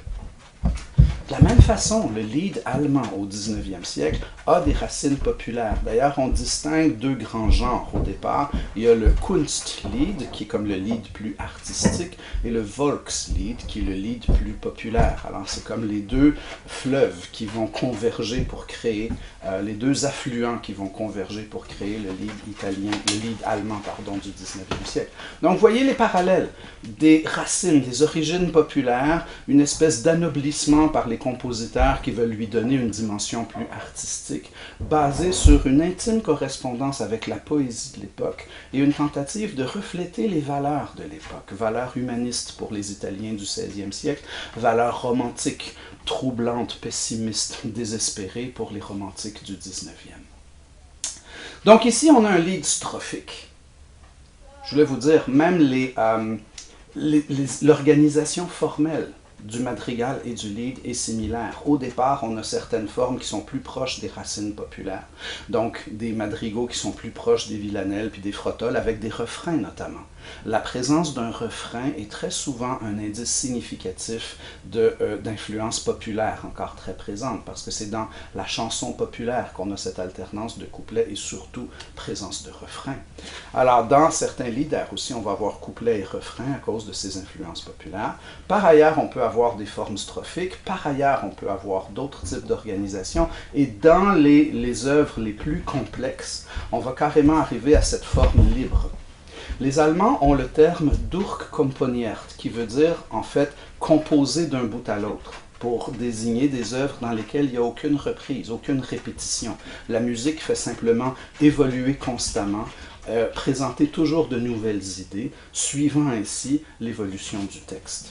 De la même façon, le lied allemand au XIXe siècle a des racines populaires. D'ailleurs, on distingue deux grands genres au départ. Il y a le Kunstlied, qui est comme le lied plus artistique, et le Volkslied, qui est le lied plus populaire. Alors, c'est comme les deux fleuves qui vont converger pour créer, les deux affluents qui vont converger pour créer le lied italien, le lied allemand, pardon, du XIXe siècle. Donc, vous voyez les parallèles des racines, des origines populaires, une espèce d'anoblissement par les compositeurs qui veulent lui donner une dimension plus artistique, basée sur une intime correspondance avec la poésie de l'époque et une tentative de refléter les valeurs de l'époque, valeurs humanistes pour les Italiens du XVIe siècle, valeurs romantiques, troublantes, pessimistes, désespérées pour les romantiques du XIXe. Donc ici, on a un lied strophique. Je voulais vous dire, même l'organisation formelle du madrigal et du lied est similaire. Au départ, on a certaines formes qui sont plus proches des racines populaires. Donc, des madrigaux qui sont plus proches des villanelles puis des frottoles, avec des refrains notamment. La présence d'un refrain est très souvent un indice significatif d'influence populaire, encore très présente, parce que c'est dans la chanson populaire qu'on a cette alternance de couplets et surtout présence de refrain. Alors, dans certains leaders aussi, on va avoir couplets et refrains à cause de ces influences populaires. Par ailleurs, on peut avoir des formes strophiques. Par ailleurs, on peut avoir d'autres types d'organisations. Et dans les œuvres les plus complexes, on va carrément arriver à cette forme libre. Les Allemands ont le terme durchkomponiert, qui veut dire en fait composer d'un bout à l'autre, pour désigner des œuvres dans lesquelles il n'y a aucune reprise, aucune répétition. La musique fait simplement évoluer constamment, présenter toujours de nouvelles idées, suivant ainsi l'évolution du texte.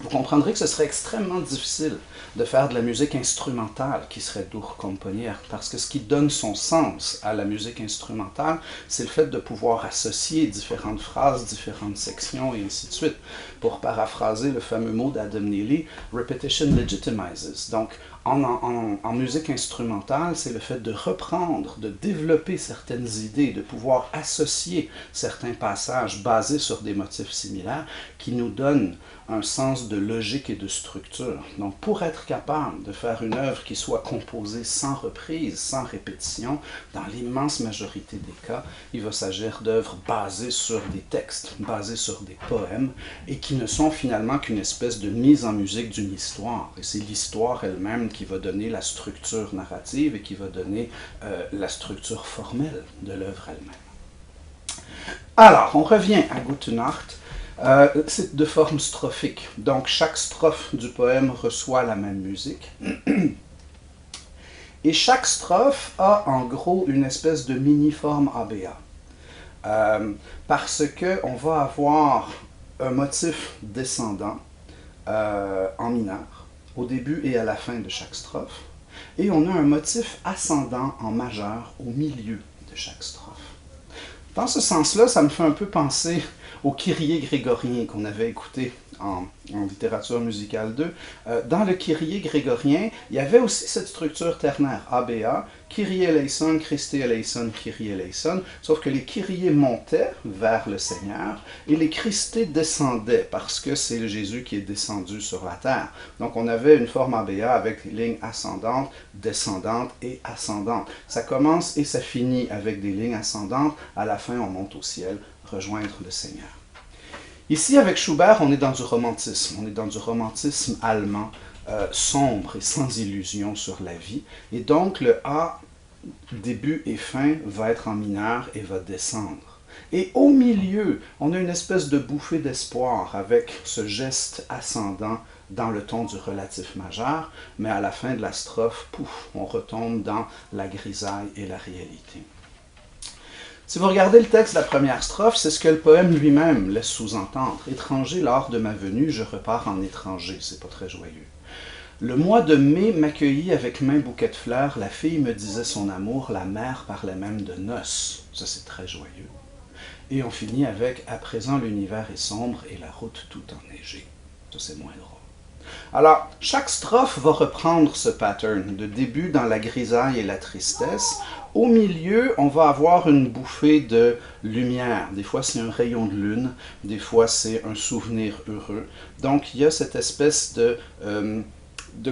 Vous comprendrez que ce serait extrêmement difficile de faire de la musique instrumentale qui serait durchkomponiert, parce que ce qui donne son sens à la musique instrumentale, c'est le fait de pouvoir associer différentes phrases, différentes sections, et ainsi de suite. Pour paraphraser le fameux mot d'Adam Neely, « repetition legitimizes ». Donc, en musique instrumentale, c'est le fait de reprendre, de développer certaines idées, de pouvoir associer certains passages basés sur des motifs similaires qui nous donnent un sens de logique et de structure. Donc, pour être capable de faire une œuvre qui soit composée sans reprise, sans répétition, dans l'immense majorité des cas, il va s'agir d'œuvres basées sur des textes, basées sur des poèmes, et qui ne sont finalement qu'une espèce de mise en musique d'une histoire. Et c'est l'histoire elle-même qui va donner la structure narrative et qui va donner la structure formelle de l'œuvre elle-même. Alors, on revient à Gute Nacht. C'est de forme strophique. Donc, chaque strophe du poème reçoit la même musique. Et chaque strophe a en gros une espèce de mini-forme ABA. Parce qu'on va avoir un motif descendant en mineur, au début et à la fin de chaque strophe. Et on a un motif ascendant en majeur au milieu de chaque strophe. Dans ce sens-là, ça me fait un peu penser au Kyrie grégorien qu'on avait écouté en littérature musicale 2. Dans le Kyrie grégorien, il y avait aussi cette structure ternaire, ABA, Kyrie eleison, Christe eleison, Kyrie eleison, sauf que les Kyrie montaient vers le Seigneur et les Christe descendaient parce que c'est le Jésus qui est descendu sur la terre. Donc on avait une forme ABA avec des lignes ascendantes, descendantes et ascendantes. Ça commence et ça finit avec des lignes ascendantes. À la fin, on monte au ciel, rejoindre le Seigneur. Ici, avec Schubert, on est dans du romantisme. On est dans du romantisme allemand, sombre et sans illusion sur la vie. Et donc, le A, début et fin, va être en mineur et va descendre. Et au milieu, on a une espèce de bouffée d'espoir avec ce geste ascendant dans le ton du relatif majeur, mais à la fin de la strophe, pouf, on retombe dans la grisaille et la réalité. Si vous regardez le texte de la première strophe, c'est ce que le poème lui-même laisse sous-entendre. « Étranger, lors de ma venue, je repars en étranger ». C'est pas très joyeux. Le mois de mai m'accueillit avec main bouquet de fleurs. La fille me disait son amour. La mère parlait même de noces. Ça, c'est très joyeux. Et on finit avec « À présent, l'univers est sombre et la route tout enneigée ». Ça, c'est moins drôle. Alors, chaque strophe va reprendre ce pattern de début dans la grisaille et la tristesse. Au milieu, on va avoir une bouffée de lumière. Des fois, c'est un rayon de lune. Des fois, c'est un souvenir heureux. Donc, il y a cette espèce de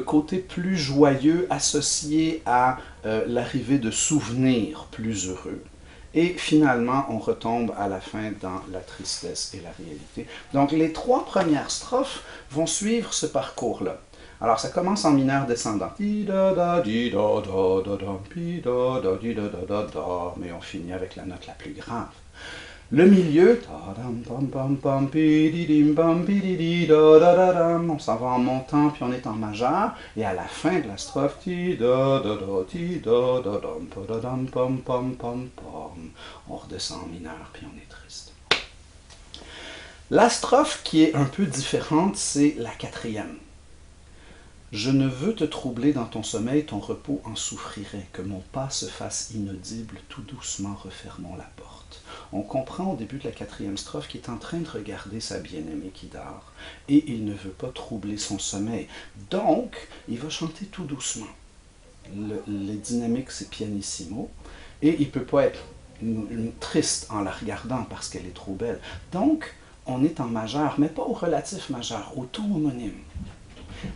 côté plus joyeux associé à l'arrivée de souvenirs plus heureux. Et finalement, on retombe à la fin dans la tristesse et la réalité. Donc, les trois premières strophes vont suivre ce parcours-là. Alors, ça commence en mineur descendant. Mais on finit avec la note la plus grave. Le milieu, on s'en va en montant, puis on est en majeur, et à la fin de la strophe, on redescend en mineur, puis on est triste. La strophe qui est un peu différente, c'est la quatrième. Je ne veux te troubler dans ton sommeil, ton repos en souffrirait, que mon pas se fasse inaudible, tout doucement refermons la porte. On comprend au début de la quatrième strophe qu'il est en train de regarder sa bien-aimée qui dort, et il ne veut pas troubler son sommeil. Donc, il va chanter tout doucement. Les dynamiques, c'est pianissimo, et il ne peut pas être triste en la regardant parce qu'elle est trop belle. Donc, on est en majeur, mais pas au relatif majeur, au ton homonyme.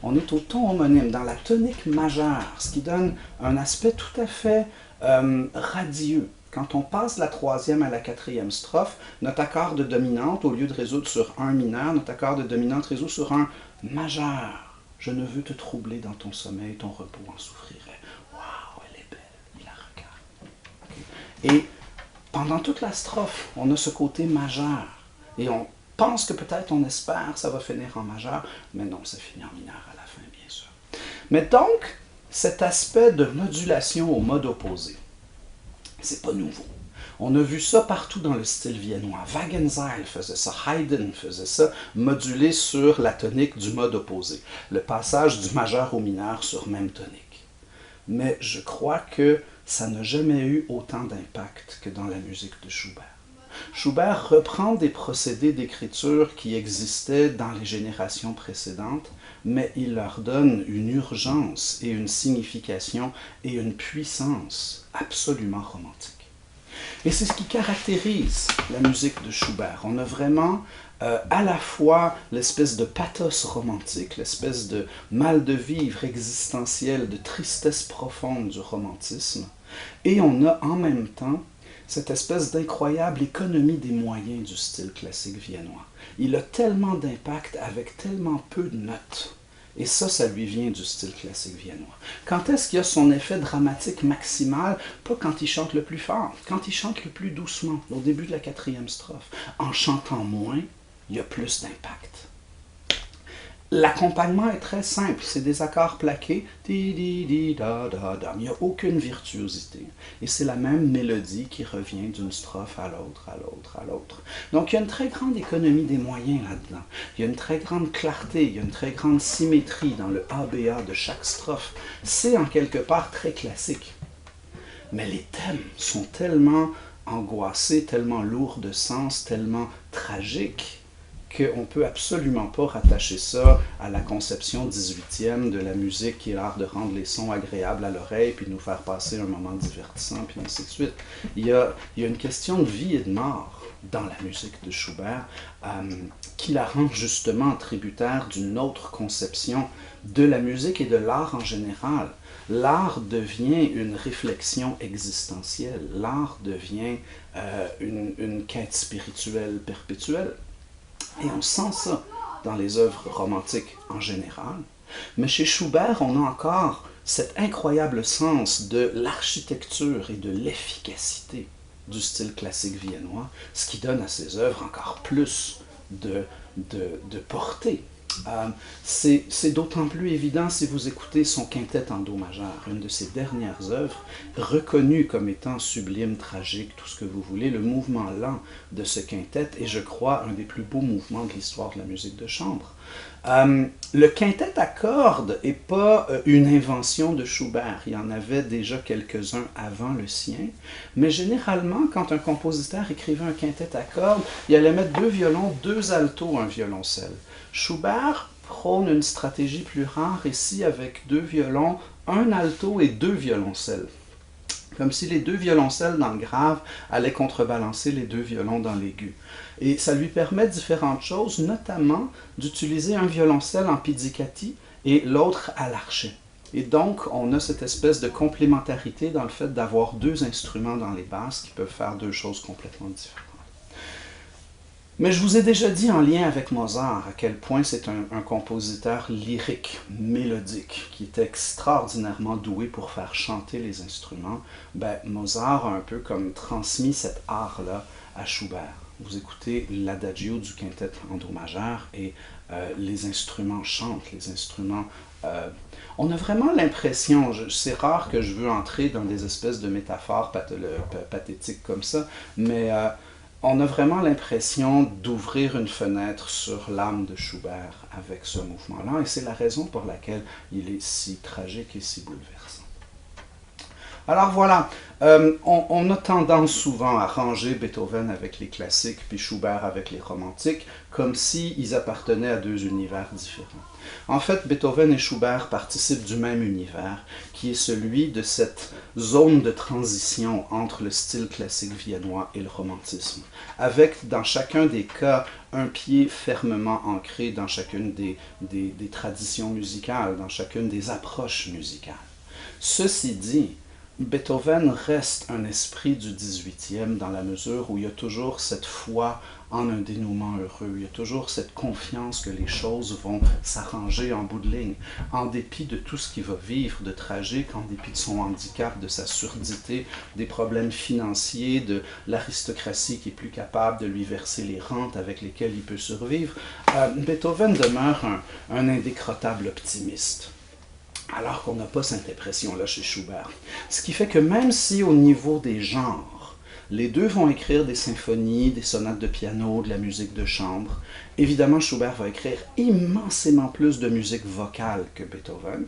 On est au ton homonyme, dans la tonique majeure, ce qui donne un aspect tout à fait radieux. Quand on passe de la troisième à la quatrième strophe, notre accord de dominante, au lieu de résoudre sur un mineur, notre accord de dominante résout sur un majeur. Je ne veux te troubler dans ton sommeil, ton repos en souffrirait. Waouh, elle est belle, il la regarde. Okay. Et pendant toute la strophe, on a ce côté majeur. Et on pense que peut-être, on espère, ça va finir en majeur, mais non, ça finit en mineur à la fin, bien sûr. Mais donc, cet aspect de modulation au mode opposé, c'est pas nouveau. On a vu ça partout dans le style viennois. Wagenseil faisait ça, Haydn faisait ça, modulé sur la tonique du mode opposé. Le passage du majeur au mineur sur même tonique. Mais je crois que ça n'a jamais eu autant d'impact que dans la musique de Schubert. Schubert reprend des procédés d'écriture qui existaient dans les générations précédentes, mais il leur donne une urgence et une signification et une puissance absolument romantique. Et c'est ce qui caractérise la musique de Schubert. On a vraiment à la fois l'espèce de pathos romantique, l'espèce de mal de vivre existentiel, de tristesse profonde du romantisme, et on a en même temps cette espèce d'incroyable économie des moyens du style classique viennois. Il a tellement d'impact avec tellement peu de notes. Et ça lui vient du style classique viennois. Quand est-ce qu'il y a son effet dramatique maximal? Pas quand il chante le plus fort, quand il chante le plus doucement, au début de la 4e strophe. En chantant moins, il y a plus d'impact. L'accompagnement est très simple, c'est des accords plaqués, di di di da da da. Il n'y a aucune virtuosité. Et c'est la même mélodie qui revient d'une strophe à l'autre, à l'autre, à l'autre. Donc il y a une très grande économie des moyens là-dedans. Il y a une très grande clarté, il y a une très grande symétrie dans le ABA de chaque strophe. C'est en quelque part très classique. Mais les thèmes sont tellement angoissés, tellement lourds de sens, tellement tragiques, qu'on ne peut absolument pas rattacher ça à la conception 18e de la musique qui est l'art de rendre les sons agréables à l'oreille puis de nous faire passer un moment divertissant, puis ainsi de suite. Il y a une question de vie et de mort dans la musique de Schubert qui la rend justement tributaire d'une autre conception de la musique et de l'art en général. L'art devient une réflexion existentielle, l'art devient une quête spirituelle perpétuelle. Et on sent ça dans les œuvres romantiques en général. Mais chez Schubert, on a encore cet incroyable sens de l'architecture et de l'efficacité du style classique viennois, ce qui donne à ses œuvres encore plus de portée. C'est d'autant plus évident si vous écoutez son quintet en do majeur, une de ses dernières œuvres, reconnue comme étant sublime, tragique, tout ce que vous voulez. Le mouvement lent de ce quintet est, je crois, un des plus beaux mouvements de l'histoire de la musique de chambre. Le quintet à cordes n'est pas une invention de Schubert. Il y en avait déjà quelques-uns avant le sien. Mais généralement, quand un compositeur écrivait un quintet à cordes, il allait mettre 2 violons, 2 altos, un violoncelle. Schubert prône une stratégie plus rare ici avec 2 violons, 1 alto et 2 violoncelles. Comme si les 2 violoncelles dans le grave allaient contrebalancer les 2 violons dans l'aigu. Et ça lui permet différentes choses, notamment d'utiliser un violoncelle en pizzicati et l'autre à l'archet. Et donc, on a cette espèce de complémentarité dans le fait d'avoir 2 instruments dans les basses qui peuvent faire 2 choses complètement différentes. Mais je vous ai déjà dit en lien avec Mozart à quel point c'est un compositeur lyrique, mélodique, qui est extraordinairement doué pour faire chanter les instruments. Mozart a un peu comme transmis cet art-là à Schubert. Vous écoutez l'adagio du quintet en do majeur et les instruments chantent, les instruments... on a vraiment l'impression, c'est rare que je veux entrer dans des espèces de métaphores pathétiques comme ça, mais... on a vraiment l'impression d'ouvrir une fenêtre sur l'âme de Schubert avec ce mouvement-là, et c'est la raison pour laquelle il est si tragique et si bouleversant. Alors voilà, on a tendance souvent à ranger Beethoven avec les classiques, puis Schubert avec les romantiques, comme s'ils appartenaient à 2 univers différents. En fait, Beethoven et Schubert participent du même univers, qui est celui de cette zone de transition entre le style classique viennois et le romantisme, avec dans chacun des cas un pied fermement ancré dans chacune des traditions musicales, dans chacune des approches musicales. Ceci dit, Beethoven reste un esprit du 18e dans la mesure où il y a toujours cette foi en un dénouement heureux, il y a toujours cette confiance que les choses vont s'arranger en bout de ligne, en dépit de tout ce qu'il va vivre de tragique, en dépit de son handicap, de sa surdité, des problèmes financiers, de l'aristocratie qui est plus capable de lui verser les rentes avec lesquelles il peut survivre. Beethoven demeure un indécrottable optimiste. Alors qu'on n'a pas cette impression-là chez Schubert. Ce qui fait que même si au niveau des genres, les deux vont écrire des symphonies, des sonates de piano, de la musique de chambre, évidemment Schubert va écrire immensément plus de musique vocale que Beethoven.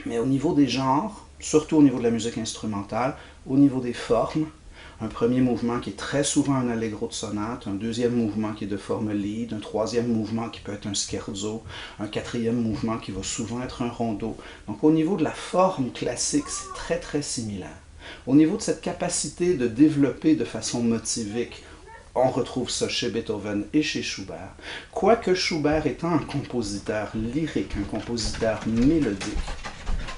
Mais au niveau des genres, surtout au niveau de la musique instrumentale, au niveau des formes, un premier mouvement qui est très souvent un allegro de sonate, un deuxième mouvement qui est de forme lied, un troisième mouvement qui peut être un scherzo, un quatrième mouvement qui va souvent être un rondo. Donc au niveau de la forme classique, c'est très très similaire. Au niveau de cette capacité de développer de façon motivique, on retrouve ça chez Beethoven et chez Schubert. Quoique Schubert étant un compositeur lyrique, un compositeur mélodique,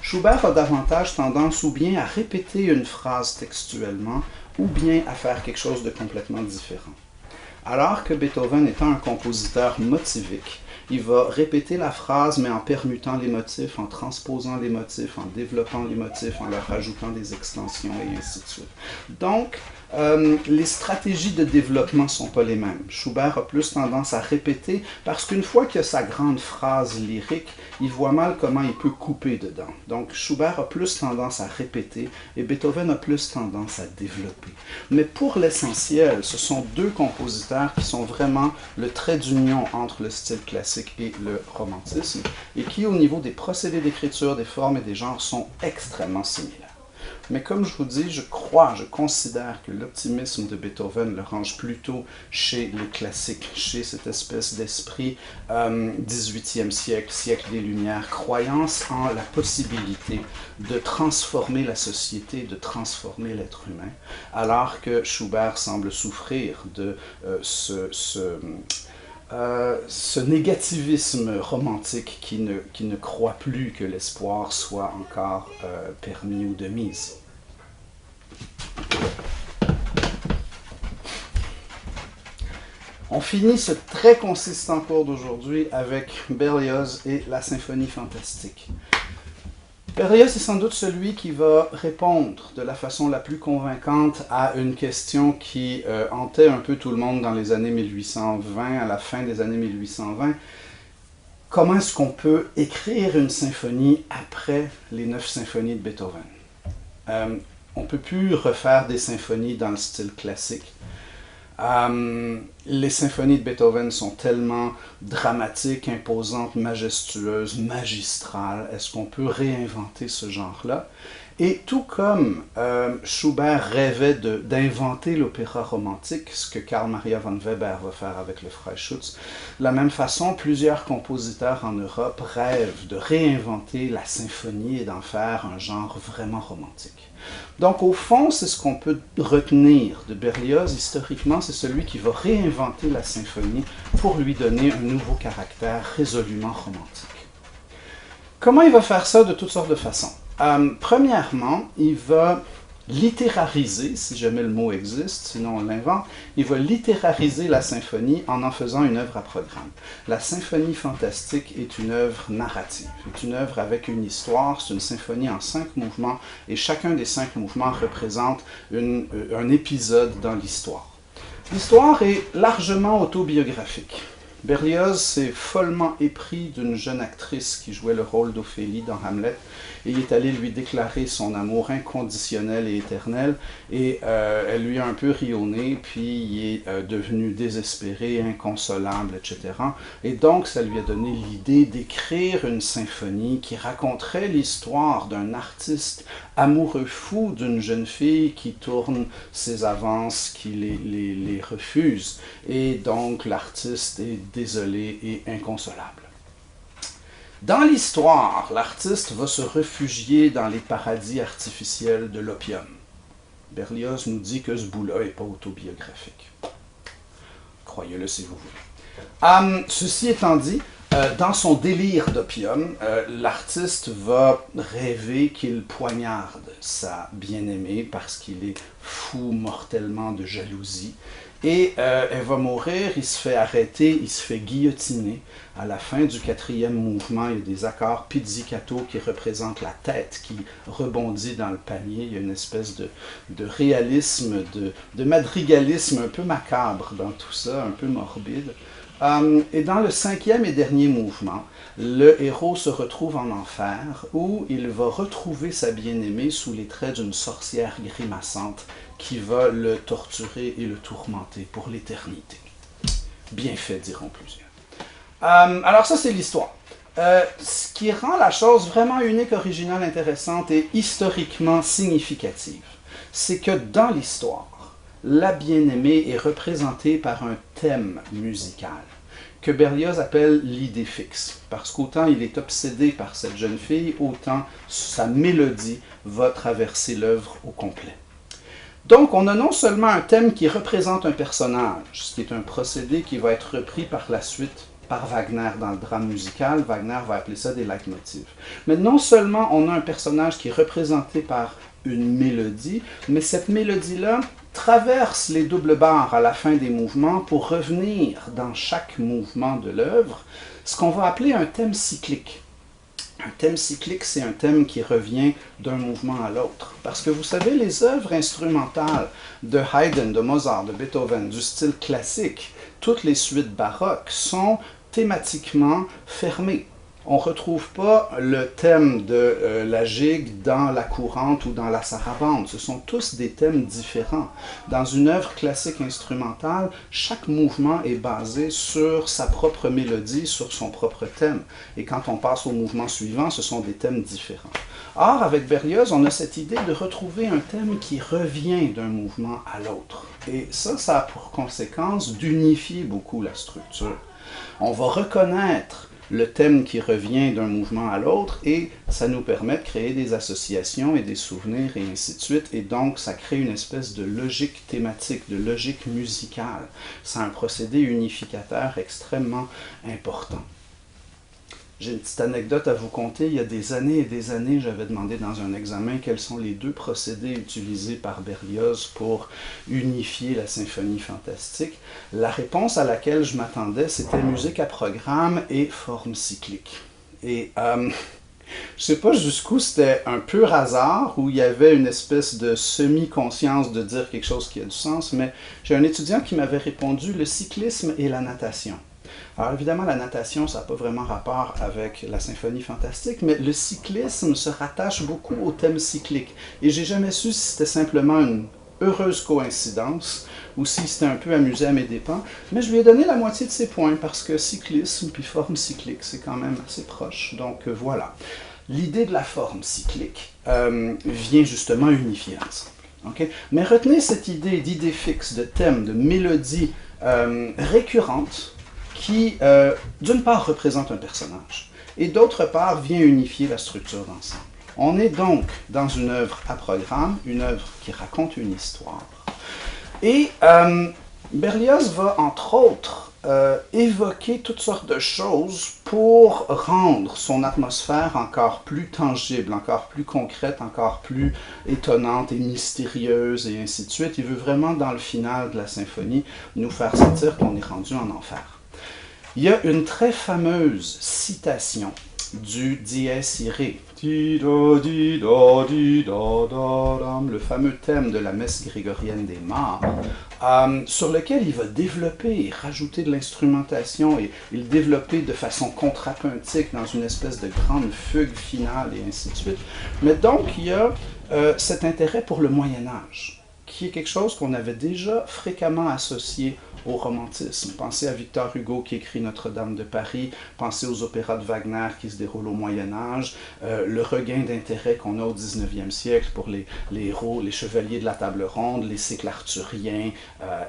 Schubert a davantage tendance ou bien à répéter une phrase textuellement, ou bien à faire quelque chose de complètement différent. Alors que Beethoven étant un compositeur motivique, il va répéter la phrase, mais en permutant les motifs, en transposant les motifs, en développant les motifs, en leur ajoutant des extensions, et ainsi de suite. Donc, les stratégies de développement ne sont pas les mêmes. Schubert a plus tendance à répéter, parce qu'une fois qu'il a sa grande phrase lyrique, il voit mal comment il peut couper dedans. Donc, Schubert a plus tendance à répéter, et Beethoven a plus tendance à développer. Mais pour l'essentiel, ce sont deux compositeurs qui sont vraiment le trait d'union entre le style classique et le romantisme, et qui, au niveau des procédés d'écriture, des formes et des genres, sont extrêmement similaires. Mais comme je vous dis, je considère que l'optimisme de Beethoven le range plutôt chez les classiques, chez cette espèce d'esprit 18e siècle, siècle des Lumières, croyance en la possibilité de transformer la société, de transformer l'être humain, alors que Schubert semble souffrir de ce négativisme romantique qui ne croit plus que l'espoir soit encore permis ou de mise. On finit ce très consistant cours d'aujourd'hui avec Berlioz et la symphonie fantastique. Berlioz est sans doute celui qui va répondre de la façon la plus convaincante à une question qui hantait un peu tout le monde dans les années 1820, à la fin des années 1820. Comment est-ce qu'on peut écrire une symphonie après les 9 symphonies de Beethoven? On ne peut plus refaire des symphonies dans le style classique. Les symphonies de Beethoven sont tellement dramatiques, imposantes, majestueuses, magistrales. Est-ce qu'on peut réinventer ce genre-là? Et tout comme Schubert rêvait d'inventer l'opéra romantique, ce que Carl Maria von Weber va faire avec le Freischütz, de la même façon, plusieurs compositeurs en Europe rêvent de réinventer la symphonie et d'en faire un genre vraiment romantique. Donc au fond, c'est ce qu'on peut retenir de Berlioz historiquement, c'est celui qui va réinventer la symphonie pour lui donner un nouveau caractère résolument romantique. Comment il va faire ça? De toutes sortes de façons. Premièrement, il va littérariser, si jamais le mot existe, sinon on l'invente, il va littérariser la symphonie en faisant une œuvre à programme. La symphonie fantastique est une œuvre narrative, c'est une œuvre avec une histoire, c'est une symphonie en 5 mouvements, et chacun des 5 mouvements représente un épisode dans l'histoire. L'histoire est largement autobiographique. Berlioz s'est follement épris d'une jeune actrice qui jouait le rôle d'Ophélie dans Hamlet, et il est allé lui déclarer son amour inconditionnel et éternel, et elle lui a un peu ri au nez, puis il est devenu désespéré, inconsolable, etc. Et donc ça lui a donné l'idée d'écrire une symphonie qui raconterait l'histoire d'un artiste amoureux fou d'une jeune fille qui tourne ses avances, qui les refuse, et donc l'artiste est désolé et inconsolable. Dans l'histoire, l'artiste va se réfugier dans les paradis artificiels de l'opium. Berlioz nous dit que ce bout-là n'est pas autobiographique. Croyez-le si vous voulez. Ceci étant dit, Dans son délire d'opium, l'artiste va rêver qu'il poignarde sa bien-aimée parce qu'il est fou mortellement de jalousie. Et elle va mourir, il se fait arrêter, il se fait guillotiner. À la fin du quatrième mouvement, il y a des accords pizzicato qui représentent la tête qui rebondit dans le panier. Il y a une espèce de réalisme, de madrigalisme un peu macabre dans tout ça, un peu morbide. Et dans le cinquième et dernier mouvement, le héros se retrouve en enfer où il va retrouver sa bien-aimée sous les traits d'une sorcière grimaçante qui va le torturer et le tourmenter pour l'éternité. Bien fait, diront plusieurs. Alors ça, c'est l'histoire. Ce qui rend la chose vraiment unique, originale, intéressante et historiquement significative, c'est que dans l'histoire, la bien-aimée est représentée par un thème musical que Berlioz appelle l'idée fixe, parce qu'autant il est obsédé par cette jeune fille, autant sa mélodie va traverser l'œuvre au complet. Donc, on a non seulement un thème qui représente un personnage, ce qui est un procédé qui va être repris par la suite par Wagner dans le drame musical. Wagner va appeler ça des leitmotifs. Mais non seulement on a un personnage qui est représenté par une mélodie, mais cette mélodie-là traverse les doubles barres à la fin des mouvements pour revenir dans chaque mouvement de l'œuvre, ce qu'on va appeler un thème cyclique. Un thème cyclique, c'est un thème qui revient d'un mouvement à l'autre. Parce que vous savez, les œuvres instrumentales de Haydn, de Mozart, de Beethoven, du style classique, toutes les suites baroques sont thématiquement fermées. On ne retrouve pas le thème de la gigue dans la courante ou dans la sarabande. Ce sont tous des thèmes différents. Dans une œuvre classique instrumentale, chaque mouvement est basé sur sa propre mélodie, sur son propre thème. Et quand on passe au mouvement suivant, ce sont des thèmes différents. Or, avec Berlioz, on a cette idée de retrouver un thème qui revient d'un mouvement à l'autre. Et ça a pour conséquence d'unifier beaucoup la structure. On va reconnaître le thème qui revient d'un mouvement à l'autre et ça nous permet de créer des associations et des souvenirs et ainsi de suite. Et donc, ça crée une espèce de logique thématique, de logique musicale. C'est un procédé unificateur extrêmement important. J'ai une petite anecdote à vous conter. Il y a des années et des années, j'avais demandé dans un examen quels sont les deux procédés utilisés par Berlioz pour unifier la symphonie fantastique. La réponse à laquelle je m'attendais, c'était musique à programme et forme cyclique. Et je ne sais pas jusqu'où c'était un pur hasard, où il y avait une espèce de semi-conscience de dire quelque chose qui a du sens, mais j'ai un étudiant qui m'avait répondu « le cyclisme et la natation ». Alors évidemment, la natation, ça n'a pas vraiment rapport avec la symphonie fantastique, mais le cyclisme se rattache beaucoup au thème cyclique. Et j'ai jamais su si c'était simplement une heureuse coïncidence ou si c'était un peu amusé à mes dépens, mais je lui ai donné la moitié de ses points parce que cyclisme puis forme cyclique, c'est quand même assez proche. Donc voilà. L'idée de la forme cyclique vient justement unifier ensemble. Okay? Mais retenez cette d'idée fixe, de thème, de mélodie récurrente, qui, d'une part, représente un personnage, et d'autre part, vient unifier la structure d'ensemble. On est donc dans une œuvre à programme, une œuvre qui raconte une histoire. Et Berlioz va, entre autres, évoquer toutes sortes de choses pour rendre son atmosphère encore plus tangible, encore plus concrète, encore plus étonnante et mystérieuse, et ainsi de suite. Il veut vraiment, dans le final de la symphonie, nous faire sentir qu'on est rendu en enfer. Il y a une très fameuse citation du Dies Irae, le fameux thème de la messe grégorienne des morts, sur lequel il va développer et rajouter de l'instrumentation et le développer de façon contrapuntique dans une espèce de grande fugue finale et ainsi de suite. Mais donc, il y a cet intérêt pour le Moyen-Âge, qui est quelque chose qu'on avait déjà fréquemment associé au romantisme. Pensez à Victor Hugo qui écrit Notre-Dame de Paris, pensez aux opéras de Wagner qui se déroulent au Moyen-Âge, le regain d'intérêt qu'on a au 19e siècle pour les héros, les chevaliers de la table ronde, les cycles arthuriens,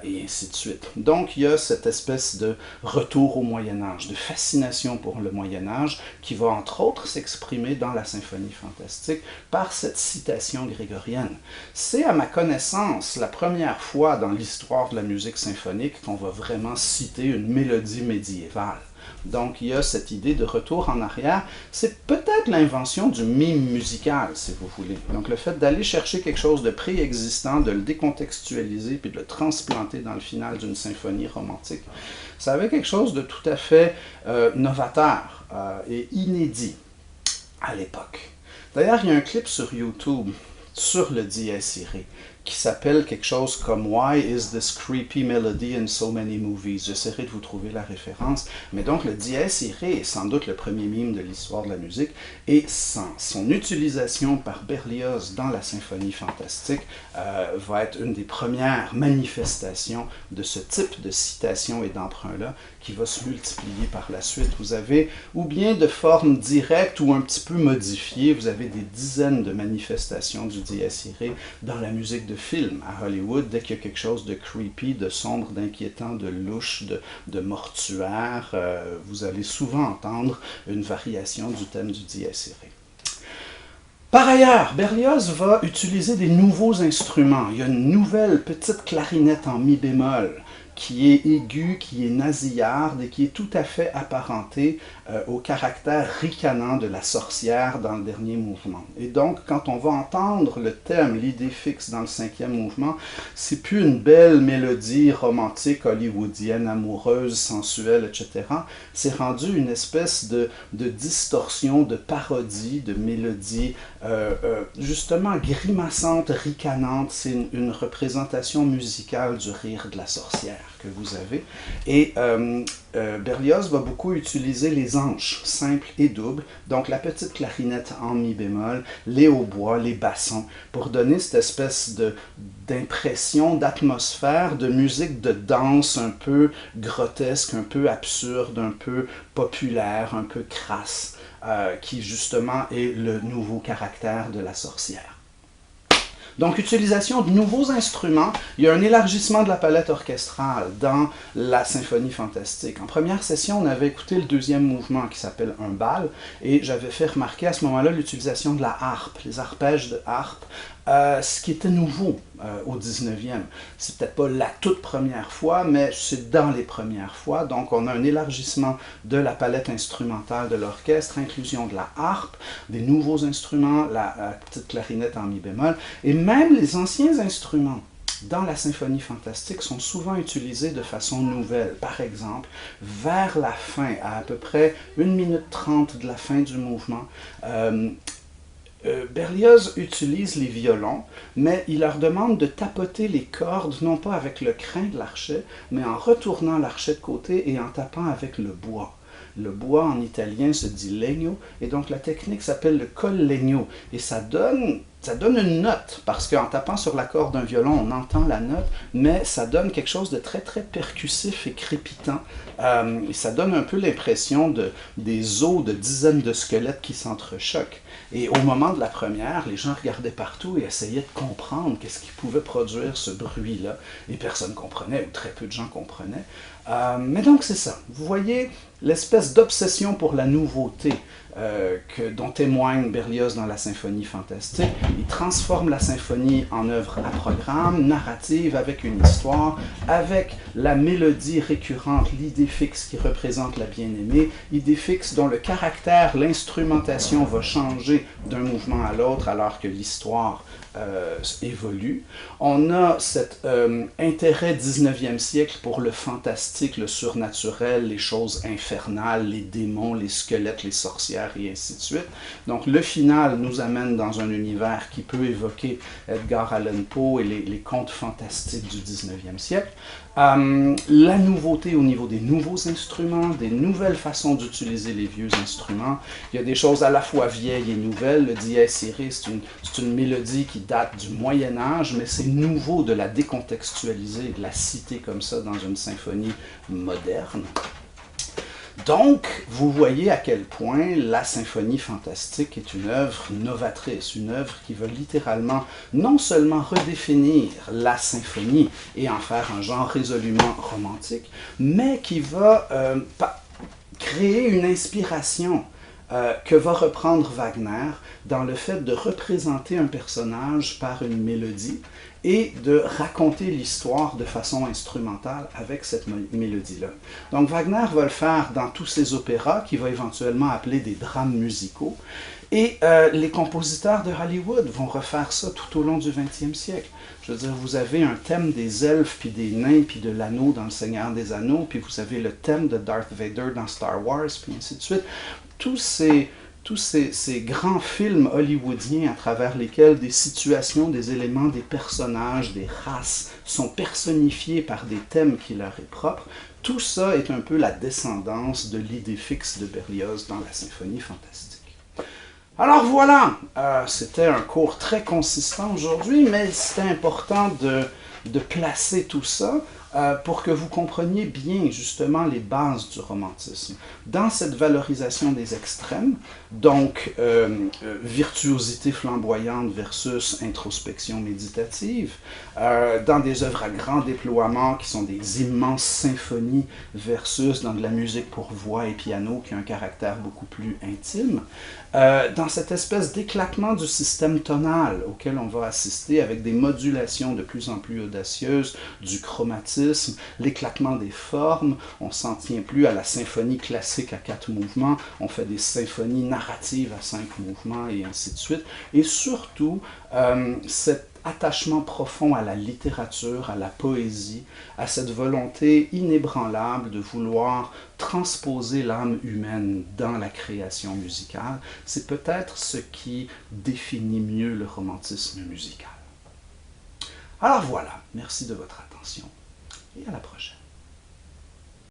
et ainsi de suite. Donc il y a cette espèce de retour au Moyen-Âge, de fascination pour le Moyen-Âge, qui va entre autres s'exprimer dans la symphonie fantastique par cette citation grégorienne. C'est à ma connaissance la première fois dans l'histoire de la musique symphonique qu'on va vraiment citer une mélodie médiévale. Donc, il y a cette idée de retour en arrière. C'est peut-être l'invention du mime musical, si vous voulez. Donc, le fait d'aller chercher quelque chose de préexistant, de le décontextualiser, puis de le transplanter dans le final d'une symphonie romantique, ça avait quelque chose de tout à fait novateur et inédit à l'époque. D'ailleurs, il y a un clip sur YouTube sur le Dies Irae qui s'appelle quelque chose comme Why is this creepy melody in so many movies? J'essaierai de vous trouver la référence. Mais donc, le Dies Irae est sans doute le premier mime de l'histoire de la musique et son utilisation par Berlioz dans la symphonie fantastique va être une des premières manifestations de ce type de citation et d'emprunt-là qui va se multiplier par la suite. Vous avez, ou bien de forme directe ou un petit peu modifiée, vous avez des dizaines de manifestations du Dies Irae dans la musique de film à Hollywood. Dès qu'il y a quelque chose de creepy, de sombre, d'inquiétant, de louche, de mortuaire, vous allez souvent entendre une variation du thème du Dies Irae. Par ailleurs, Berlioz va utiliser des nouveaux instruments. Il y a une nouvelle petite clarinette en mi bémol qui est aiguë, qui est nasillarde et qui est tout à fait apparentée au caractère ricanant de la sorcière dans le dernier mouvement. Et donc, quand on va entendre le thème, l'idée fixe dans le 5e mouvement, c'est plus une belle mélodie romantique, hollywoodienne, amoureuse, sensuelle, etc. C'est rendu une espèce de distorsion, de parodie, de mélodie justement grimaçante, ricanante. C'est une représentation musicale du rire de la sorcière que vous avez. Et Berlioz va beaucoup utiliser les anches simples et doubles, donc la petite clarinette en mi bémol, les hautbois, les bassons, pour donner cette espèce d'impression, d'atmosphère, de musique de danse un peu grotesque, un peu absurde, un peu populaire, un peu crasse, qui justement est le nouveau caractère de la sorcière. Donc, utilisation de nouveaux instruments. Il y a un élargissement de la palette orchestrale dans la symphonie fantastique. En première session, on avait écouté le deuxième mouvement qui s'appelle un bal, et j'avais fait remarquer à ce moment-là l'utilisation de la harpe, les arpèges de harpe, ce qui était nouveau au 19e. C'est peut-être pas la toute première fois, mais c'est dans les premières fois. Donc, on a un élargissement de la palette instrumentale de l'orchestre, inclusion de la harpe, des nouveaux instruments, la petite clarinette en mi bémol, et même les anciens instruments dans la symphonie fantastique sont souvent utilisés de façon nouvelle. Par exemple, vers la fin, à peu près 1 minute 30 de la fin du mouvement, Berlioz utilise les violons, mais il leur demande de tapoter les cordes, non pas avec le crin de l'archet, mais en retournant l'archet de côté et en tapant avec le bois. Le bois en italien se dit legno, et donc la technique s'appelle le collegno, et ça donne une note, parce qu'en tapant sur la corde d'un violon, on entend la note, mais ça donne quelque chose de très très percussif et crépitant, et ça donne un peu l'impression des os de dizaines de squelettes qui s'entrechoquent. Et au moment de la première, les gens regardaient partout et essayaient de comprendre qu'est-ce qui pouvait produire ce bruit-là, et personne ne comprenait, ou très peu de gens comprenaient. Mais donc c'est ça, vous voyez l'espèce d'obsession pour la nouveauté dont témoigne Berlioz dans la symphonie fantastique. Il transforme la symphonie en œuvre à programme, narrative, avec une histoire, avec la mélodie récurrente, l'idée fixe qui représente la bien-aimée, idée fixe dont le caractère, l'instrumentation va changer d'un mouvement à l'autre alors que l'histoire évolue. On a cet intérêt 19e siècle pour le fantastique, le surnaturel, les choses infernales, les démons, les squelettes, les sorcières et ainsi de suite. Donc le final nous amène dans un univers qui peut évoquer Edgar Allan Poe et les contes fantastiques du 19e siècle. La nouveauté au niveau des nouveaux instruments, des nouvelles façons d'utiliser les vieux instruments. Il y a des choses à la fois vieilles et nouvelles. Le Dies Irae, c'est une mélodie qui date du Moyen-Âge, mais c'est nouveau de la décontextualiser et de la citer comme ça dans une symphonie moderne. Donc, vous voyez à quel point la symphonie fantastique est une œuvre novatrice, une œuvre qui va littéralement non seulement redéfinir la symphonie et en faire un genre résolument romantique, mais qui va créer une inspiration que va reprendre Wagner dans le fait de représenter un personnage par une mélodie et de raconter l'histoire de façon instrumentale avec cette mélodie-là. Donc Wagner va le faire dans tous ses opéras, qu'il va éventuellement appeler des drames musicaux, et les compositeurs de Hollywood vont refaire ça tout au long du 20e siècle. Je veux dire, vous avez un thème des elfes, puis des nains, puis de l'anneau dans Le Seigneur des Anneaux, puis vous avez le thème de Darth Vader dans Star Wars, puis ainsi de suite. Tous ces grands films hollywoodiens à travers lesquels des situations, des éléments, des personnages, des races sont personnifiés par des thèmes qui leur est propre, tout ça est un peu la descendance de l'idée fixe de Berlioz dans la symphonie fantastique. Alors voilà, c'était un cours très consistant aujourd'hui, mais c'était important de placer tout ça pour que vous compreniez bien justement les bases du romantisme. Dans cette valorisation des extrêmes, donc virtuosité flamboyante versus introspection méditative, dans des œuvres à grand déploiement qui sont des immenses symphonies versus dans de la musique pour voix et piano qui a un caractère beaucoup plus intime, dans cette espèce d'éclatement du système tonal auquel on va assister avec des modulations de plus en plus audacieuses, du chromatisme, l'éclatement des formes, on s'en tient plus à la symphonie classique à 4 mouvements, on fait des symphonies narratives à 5 mouvements et ainsi de suite, et surtout cet attachement profond à la littérature, à la poésie, à cette volonté inébranlable de vouloir transposer l'âme humaine dans la création musicale, c'est peut-être ce qui définit mieux le romantisme musical. Alors voilà, merci de votre attention et à la prochaine.